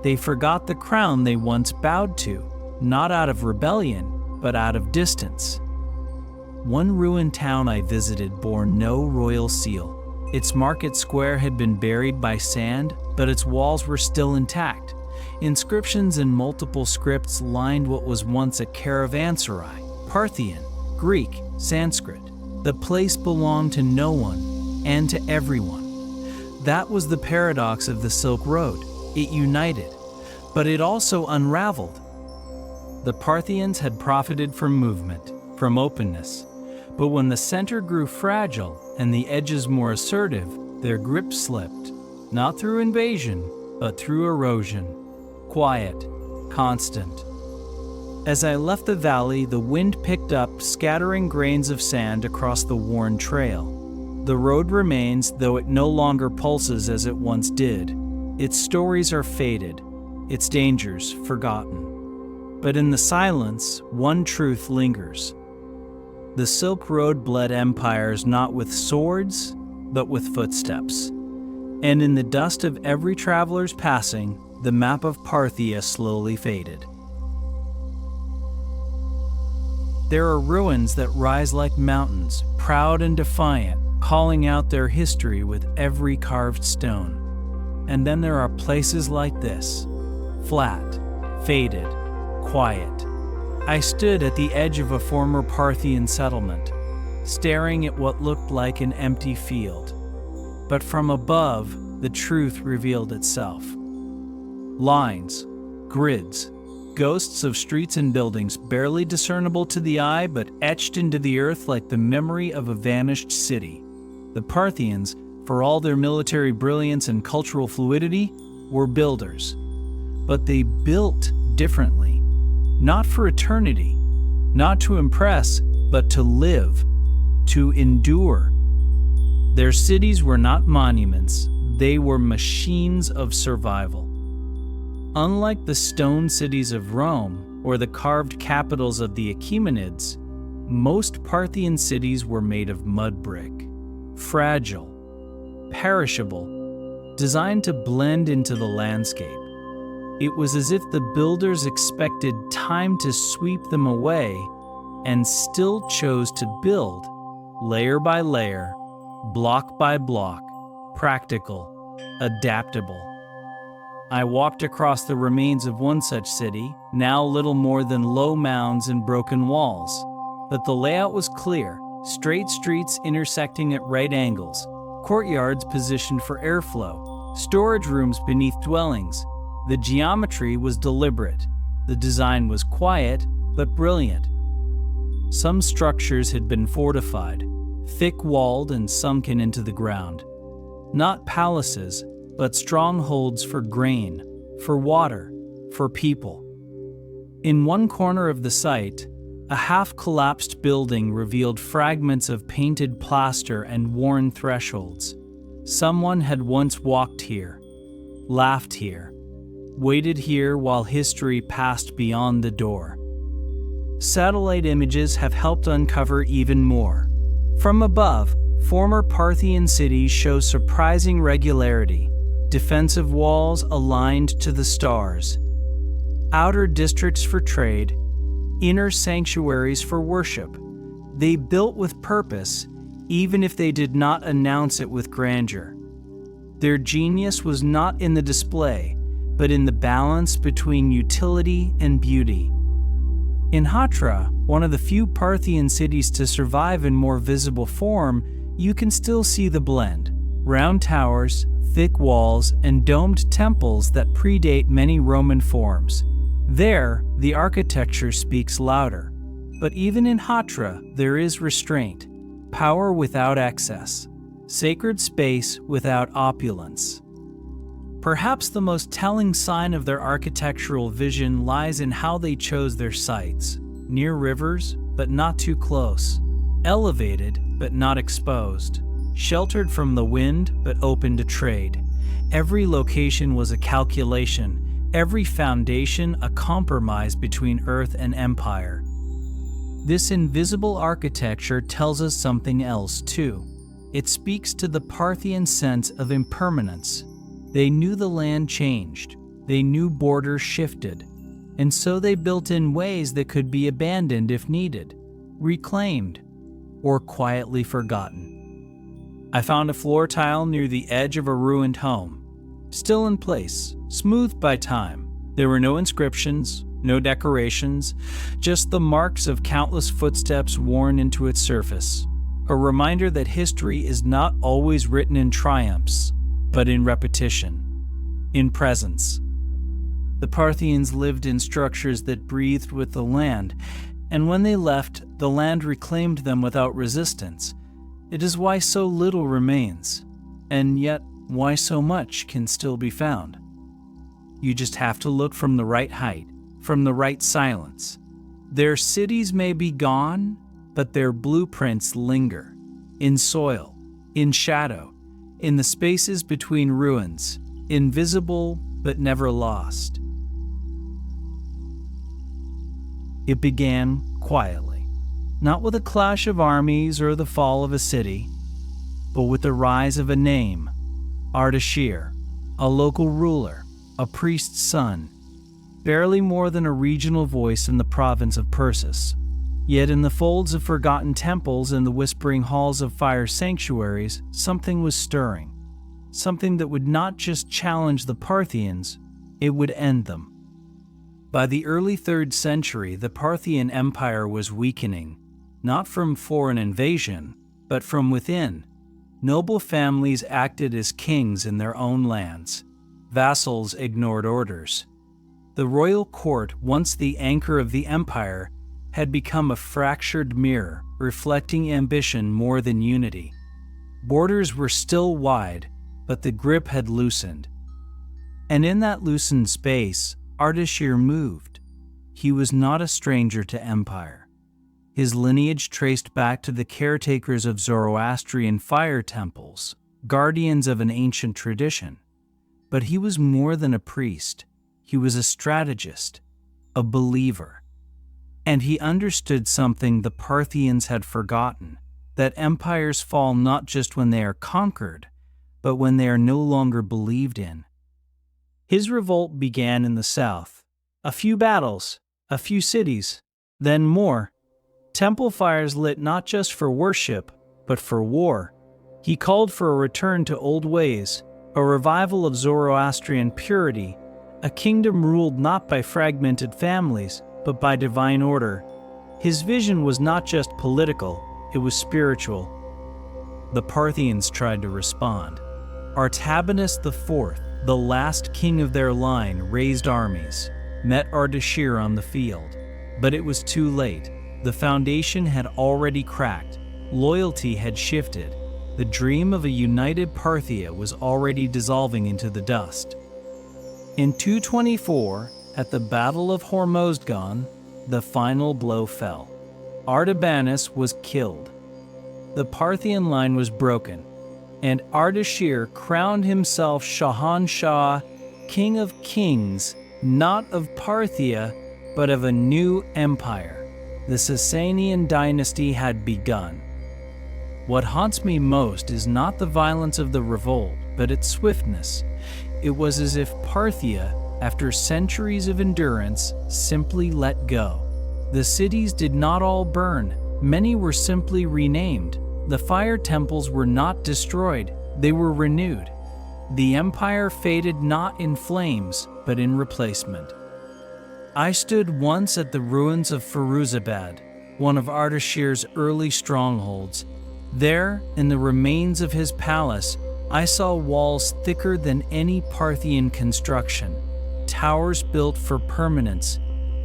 They forgot the crown they once bowed to, not out of rebellion, but out of distance. One ruined town I visited bore no royal seal. Its market square had been buried by sand, but its walls were still intact. Inscriptions in multiple scripts lined what was once a caravanserai: Parthian, Greek, Sanskrit. The place belonged to no one and to everyone. That was the paradox of the Silk Road. It united, but it also unraveled. The Parthians had profited from movement, from openness. But when the center grew fragile and the edges more assertive, their grip slipped, not through invasion, but through erosion. Quiet, constant. As I left the valley, the wind picked up, scattering grains of sand across the worn trail. The road remains, though it no longer pulses as it once did. Its stories are faded, its dangers forgotten. But in the silence, one truth lingers. The Silk Road bled empires not with swords, but with footsteps. And in the dust of every traveler's passing, the map of Parthia slowly faded. There are ruins that rise like mountains, proud and defiant, calling out their history with every carved stone. And then there are places like this, flat, faded, quiet. I stood at the edge of a former Parthian settlement, staring at what looked like an empty field. But from above, the truth revealed itself. Lines, grids, ghosts of streets and buildings barely discernible to the eye but etched into the earth like the memory of a vanished city. The Parthians, for all their military brilliance and cultural fluidity, were builders. But they built differently, not for eternity, not to impress, but to live, to endure. Their cities were not monuments, they were machines of survival. Unlike the stone cities of Rome or the carved capitals of the Achaemenids, most Parthian cities were made of mud brick, fragile, perishable, designed to blend into the landscape. It was as if the builders expected time to sweep them away and still chose to build, layer by layer, block by block, practical, adaptable. I walked across the remains of one such city, now little more than low mounds and broken walls. But the layout was clear, straight streets intersecting at right angles, courtyards positioned for airflow, storage rooms beneath dwellings. The geometry was deliberate. The design was quiet, but brilliant. Some structures had been fortified, thick-walled and sunken into the ground. Not palaces, but strongholds for grain, for water, for people. In one corner of the site, a half-collapsed building revealed fragments of painted plaster and worn thresholds. Someone had once walked here, laughed here, waited here while history passed beyond the door. Satellite images have helped uncover even more. From above, former Parthian cities show surprising regularity, defensive walls aligned to the stars, outer districts for trade, inner sanctuaries for worship. They built with purpose, even if they did not announce it with grandeur. Their genius was not in the display, but in the balance between utility and beauty. In Hatra, one of the few Parthian cities to survive in more visible form, you can still see the blend. Round towers, thick walls, and domed temples that predate many Roman forms. There, the architecture speaks louder. But even in Hatra, there is restraint, power without excess, sacred space without opulence. Perhaps the most telling sign of their architectural vision lies in how they chose their sites, near rivers, but not too close, elevated, but not exposed, sheltered from the wind, but open to trade. Every location was a calculation, every foundation a compromise between earth and empire. This invisible architecture tells us something else, too. It speaks to the Parthian sense of impermanence. They knew the land changed, they knew borders shifted, and so they built in ways that could be abandoned if needed, reclaimed, or quietly forgotten. I found a floor tile near the edge of a ruined home, still in place, smoothed by time. There were no inscriptions, no decorations, just the marks of countless footsteps worn into its surface, a reminder that history is not always written in triumphs, but in repetition, in presence. The Parthians lived in structures that breathed with the land, and when they left, the land reclaimed them without resistance. It is why so little remains, and yet why so much can still be found. You just have to look from the right height, from the right silence. Their cities may be gone, but their blueprints linger, in soil, in shadow, in the spaces between ruins, invisible but never lost. It began quietly, not with a clash of armies or the fall of a city, but with the rise of a name, Ardashir, a local ruler, a priest's son, barely more than a regional voice in the province of Persis. Yet in the folds of forgotten temples and the whispering halls of fire sanctuaries, something was stirring. Something that would not just challenge the Parthians, it would end them. By the early 3rd century, the Parthian Empire was weakening, not from foreign invasion, but from within. Noble families acted as kings in their own lands. Vassals ignored orders. The royal court, once the anchor of the empire, had become a fractured mirror, reflecting ambition more than unity. Borders were still wide, but the grip had loosened. And in that loosened space, Ardashir moved. He was not a stranger to empire. His lineage traced back to the caretakers of Zoroastrian fire temples, guardians of an ancient tradition. But he was more than a priest. He was a strategist, a believer. And he understood something the Parthians had forgotten, that empires fall not just when they are conquered, but when they are no longer believed in. His revolt began in the south. A few battles, a few cities, then more. Temple fires lit not just for worship, but for war. He called for a return to old ways, a revival of Zoroastrian purity, a kingdom ruled not by fragmented families, but by divine order. His vision was not just political, it was spiritual. The Parthians tried to respond. Artabanus IV, the last king of their line, raised armies, met Ardashir on the field. But it was too late. The foundation had already cracked. Loyalty had shifted. The dream of a united Parthia was already dissolving into the dust. In 224, at the Battle of Hormozgan, the final blow fell. Artabanus was killed. The Parthian line was broken, and Ardashir crowned himself Shahanshah, King of Kings, not of Parthia, but of a new empire. The Sasanian dynasty had begun. What haunts me most is not the violence of the revolt, but its swiftness. It was as if Parthia, after centuries of endurance, simply let go. The cities did not all burn. Many were simply renamed. The fire temples were not destroyed. They were renewed. The empire faded not in flames, but in replacement. I stood once at the ruins of Firuzabad, one of Ardashir's early strongholds. There, in the remains of his palace, I saw walls thicker than any Parthian construction, towers built for permanence,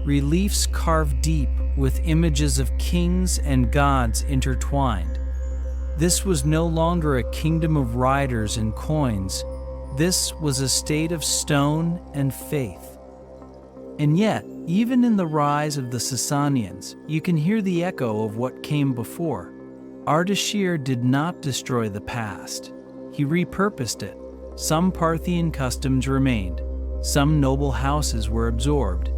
reliefs carved deep with images of kings and gods intertwined. This was no longer a kingdom of riders and coins. This was a state of stone and faith. And yet, even in the rise of the Sasanians, you can hear the echo of what came before. Ardashir did not destroy the past. He repurposed it. Some Parthian customs remained. Some noble houses were absorbed.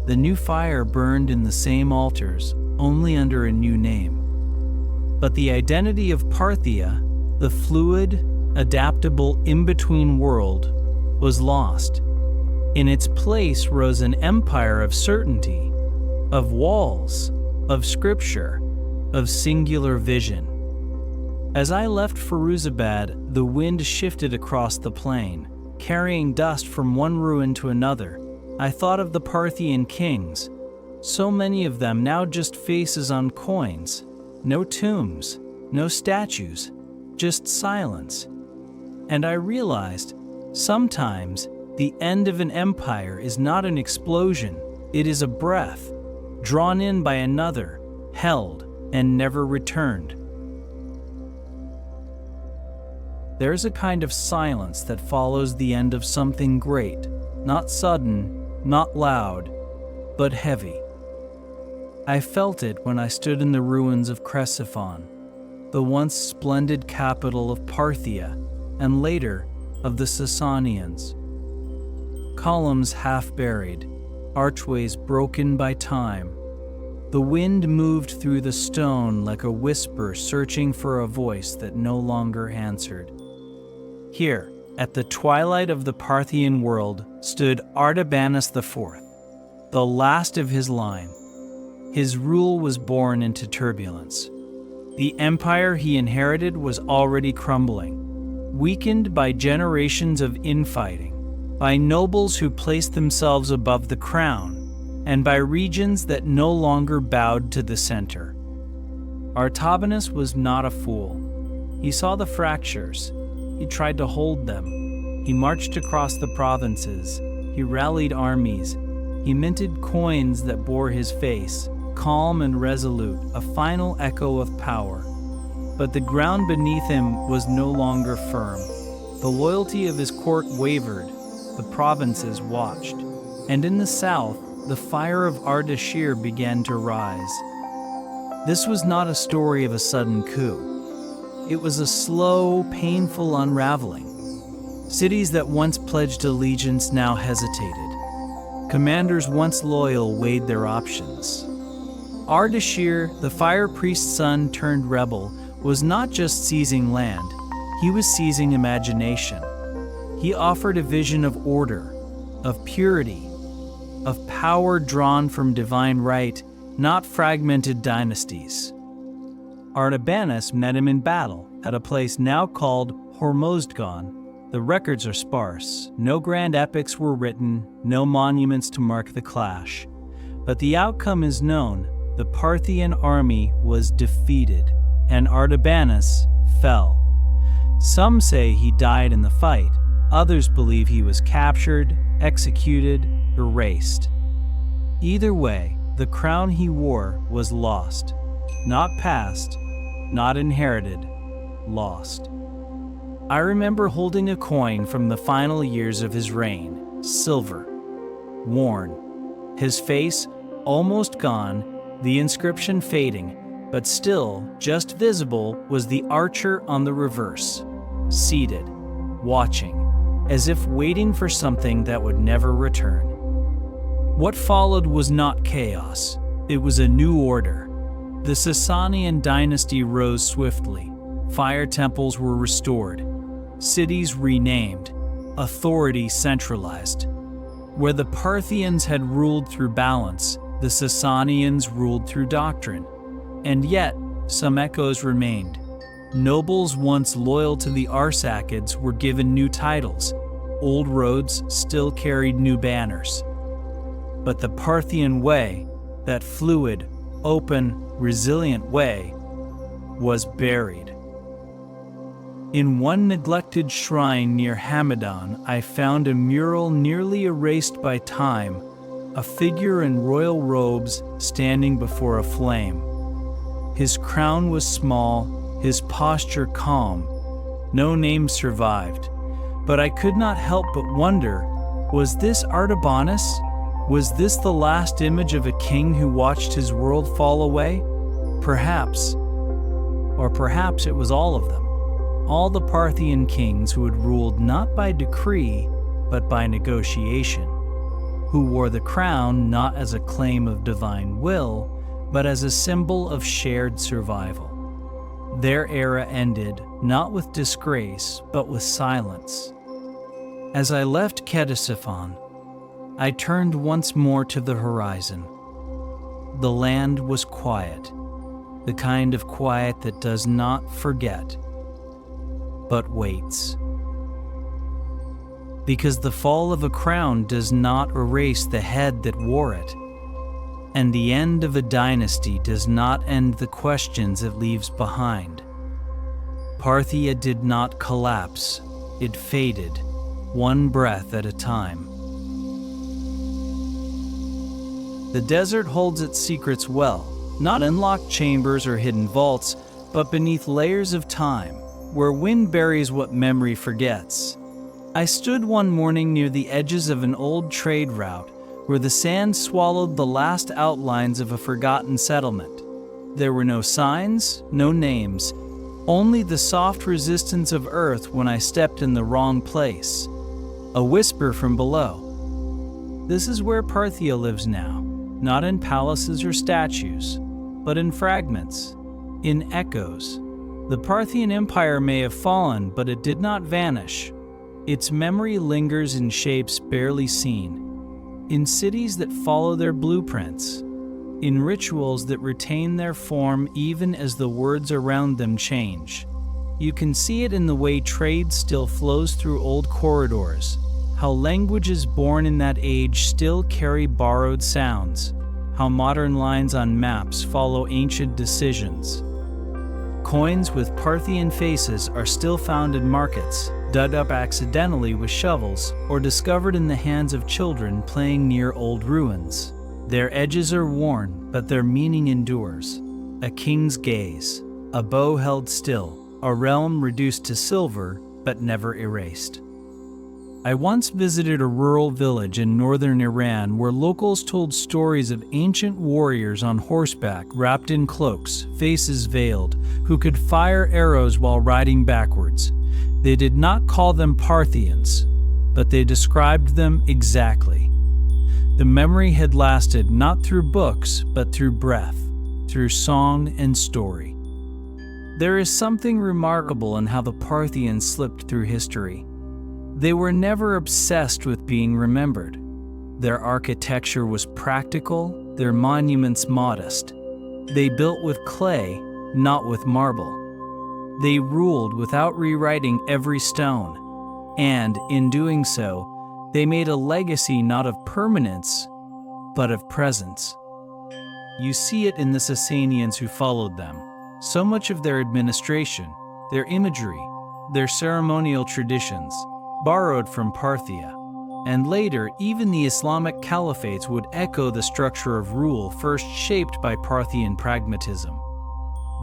The new fire burned in the same altars, only under a new name. But the identity of Parthia, the fluid, adaptable in-between world, was lost. In its place rose an empire of certainty, of walls, of scripture, of singular vision. As I left Firuzabad, the wind shifted across the plain, carrying dust from one ruin to another. I thought of the Parthian kings, so many of them now just faces on coins, no tombs, no statues, just silence. And I realized, sometimes the end of an empire is not an explosion, it is a breath, drawn in by another, held, and never returned. There is a kind of silence that follows the end of something great, not sudden, not loud, but heavy. I felt it when I stood in the ruins of Ctesiphon, the once splendid capital of Parthia, and later of the Sasanians. Columns half buried, archways broken by time. The wind moved through the stone like a whisper searching for a voice that no longer answered. Here, at the twilight of the Parthian world, stood Artabanus IV, the last of his line. His rule was born into turbulence. The empire he inherited was already crumbling, weakened by generations of infighting, by nobles who placed themselves above the crown, and by regions that no longer bowed to the center. Artabanus was not a fool. He saw the fractures. He tried to hold them. He marched across the provinces. He rallied armies. He minted coins that bore his face, calm and resolute, a final echo of power. but the ground beneath him was no longer firm. The loyalty of his court wavered, the provinces watched, and in the south, the fire of Ardashir began to rise. This was not a story of a sudden coup. It was a slow, painful unraveling. Cities that once pledged allegiance now hesitated. Commanders once loyal weighed their options. Ardashir, the fire priest's son turned rebel, was not just seizing land, he was seizing imagination. He offered a vision of order, of purity, of power drawn from divine right, not fragmented dynasties. Artabanus met him in battle at a place now called Hormozdgan. The records are sparse. No grand epics were written, no monuments to mark the clash. But the outcome is known. The Parthian army was defeated, and Artabanus fell. Some say he died in the fight. Others believe he was captured, executed, erased. Either way, the crown he wore was lost. Not passed, not inherited, lost. I remember holding a coin from the final years of his reign, silver, worn. His face almost gone, the inscription fading, but still, just visible, was the archer on the reverse, seated, watching, as if waiting for something that would never return. What followed was not chaos, it was a new order. The Sasanian dynasty rose swiftly. Fire temples were restored, cities renamed, authority centralized. Where the Parthians had ruled through balance, the Sasanians ruled through doctrine. And yet, some echoes remained. Nobles once loyal to the Arsacids were given new titles. Old roads still carried new banners. But the Parthian way, that fluid, open, resilient way, was buried. In one neglected shrine near Hamadan, I found a mural nearly erased by time, a figure in royal robes standing before a flame. His crown was small, his posture calm. No name survived, but I could not help but wonder, was this Artabanus? Was this the last image of a king who watched his world fall away? Perhaps. Or perhaps it was all of them. All the Parthian kings who had ruled not by decree, but by negotiation. Who wore the crown not as a claim of divine will, but as a symbol of shared survival. Their era ended not with disgrace, but with silence. As I left Ctesiphon, I turned once more to the horizon. The land was quiet, the kind of quiet that does not forget, but waits. Because the fall of a crown does not erase the head that wore it, and the end of a dynasty does not end the questions it leaves behind. Parthia did not collapse, it faded, one breath at a time. The desert holds its secrets well, not in locked chambers or hidden vaults, but beneath layers of time, where wind buries what memory forgets. I stood one morning near the edges of an old trade route, where the sand swallowed the last outlines of a forgotten settlement. There were no signs, no names, only the soft resistance of earth when I stepped in the wrong place. A whisper from below. This is where Parthia lives now, not in palaces or statues, but in fragments, in echoes. The Parthian Empire may have fallen, but it did not vanish. Its memory lingers in shapes barely seen. In cities that follow their blueprints, in rituals that retain their form even as the words around them change. You can see it in the way trade still flows through old corridors, how languages born in that age still carry borrowed sounds, how modern lines on maps follow ancient decisions. Coins with Parthian faces are still found in markets, dug up accidentally with shovels, or discovered in the hands of children playing near old ruins. Their edges are worn, but their meaning endures. A king's gaze, a bow held still, a realm reduced to silver but never erased. I once visited a rural village in northern Iran where locals told stories of ancient warriors on horseback wrapped in cloaks, faces veiled, who could fire arrows while riding backwards. They did not call them Parthians, but they described them exactly. The memory had lasted not through books, but through breath, through song and story. There is something remarkable in how the Parthians slipped through history. They were never obsessed with being remembered. Their architecture was practical, their monuments modest. They built with clay, not with marble. They ruled without rewriting every stone, and in doing so, they made a legacy not of permanence, but of presence. You see it in the Sasanians who followed them. So much of their administration, their imagery, their ceremonial traditions, borrowed from Parthia, and later even the Islamic caliphates would echo the structure of rule first shaped by Parthian pragmatism.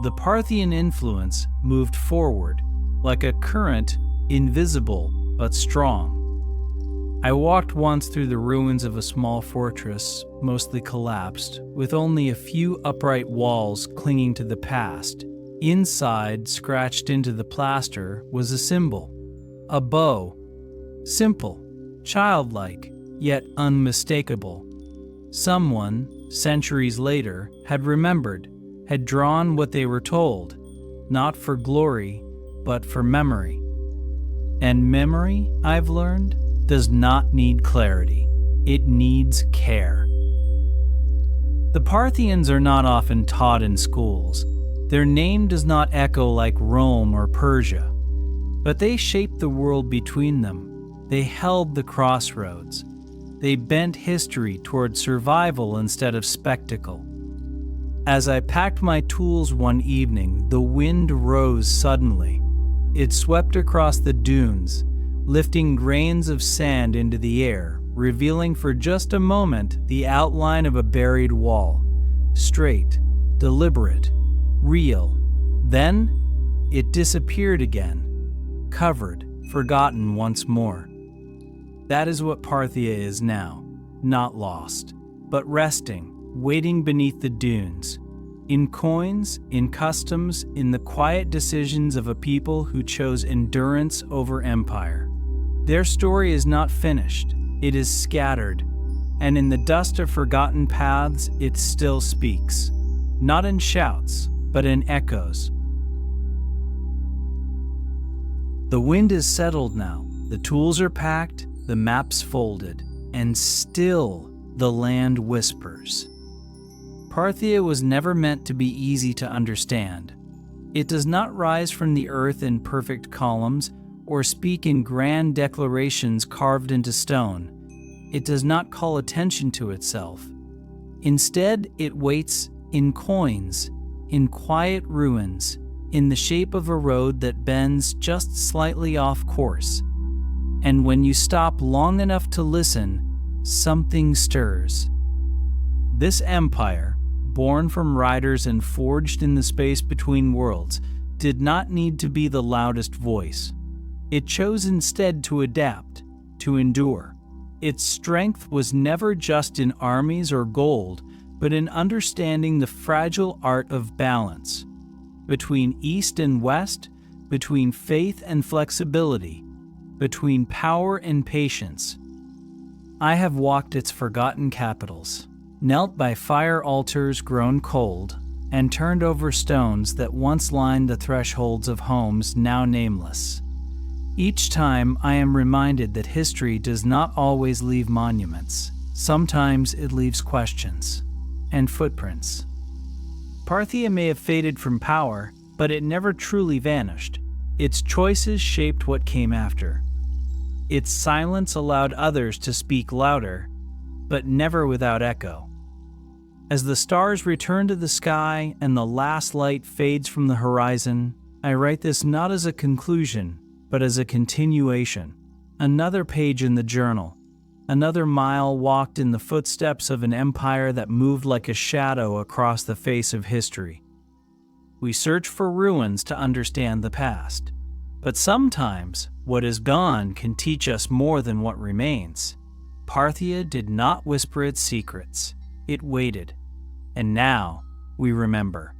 The Parthian influence moved forward, like a current, invisible but strong. I walked once through the ruins of a small fortress, mostly collapsed, with only a few upright walls clinging to the past. Inside, scratched into the plaster, was a symbol, a bow. Simple, childlike, yet unmistakable. Someone, centuries later, had remembered, had drawn what they were told, not for glory, but for memory. And memory, I've learned, does not need clarity. It needs care. The Parthians are not often taught in schools. Their name does not echo like Rome or Persia, but they shaped the world between them. They held the crossroads. They bent history toward survival instead of spectacle. As I packed my tools one evening, the wind rose suddenly. It swept across the dunes, lifting grains of sand into the air, revealing for just a moment the outline of a buried wall. Straight, deliberate, real. Then, it disappeared again, covered, forgotten once more. That is what Parthia is now, not lost, but resting, waiting beneath the dunes, in coins, in customs, in the quiet decisions of a people who chose endurance over empire. Their story is not finished, it is scattered, and in the dust of forgotten paths it still speaks, not in shouts, but in echoes. The wind is settled now, the tools are packed, the maps folded, and still the land whispers. Parthia was never meant to be easy to understand. It does not rise from the earth in perfect columns or speak in grand declarations carved into stone. It does not call attention to itself. Instead, it waits in coins, in quiet ruins, in the shape of a road that bends just slightly off course. And when you stop long enough to listen, something stirs. This empire, born from riders and forged in the space between worlds, did not need to be the loudest voice. It chose instead to adapt, to endure. Its strength was never just in armies or gold, but in understanding the fragile art of balance. Between East and West, between faith and flexibility, between power and patience. I have walked its forgotten capitals, knelt by fire altars grown cold, and turned over stones that once lined the thresholds of homes now nameless. Each time I am reminded that history does not always leave monuments. Sometimes it leaves questions and footprints. Parthia may have faded from power, but it never truly vanished. Its choices shaped what came after. Its silence allowed others to speak louder, but never without echo. As the stars return to the sky and the last light fades from the horizon, I write this not as a conclusion, but as a continuation. Another page in the journal, another mile walked in the footsteps of an empire that moved like a shadow across the face of history. We search for ruins to understand the past. But sometimes, what is gone can teach us more than what remains. Parthia did not whisper its secrets. It waited. And now, we remember.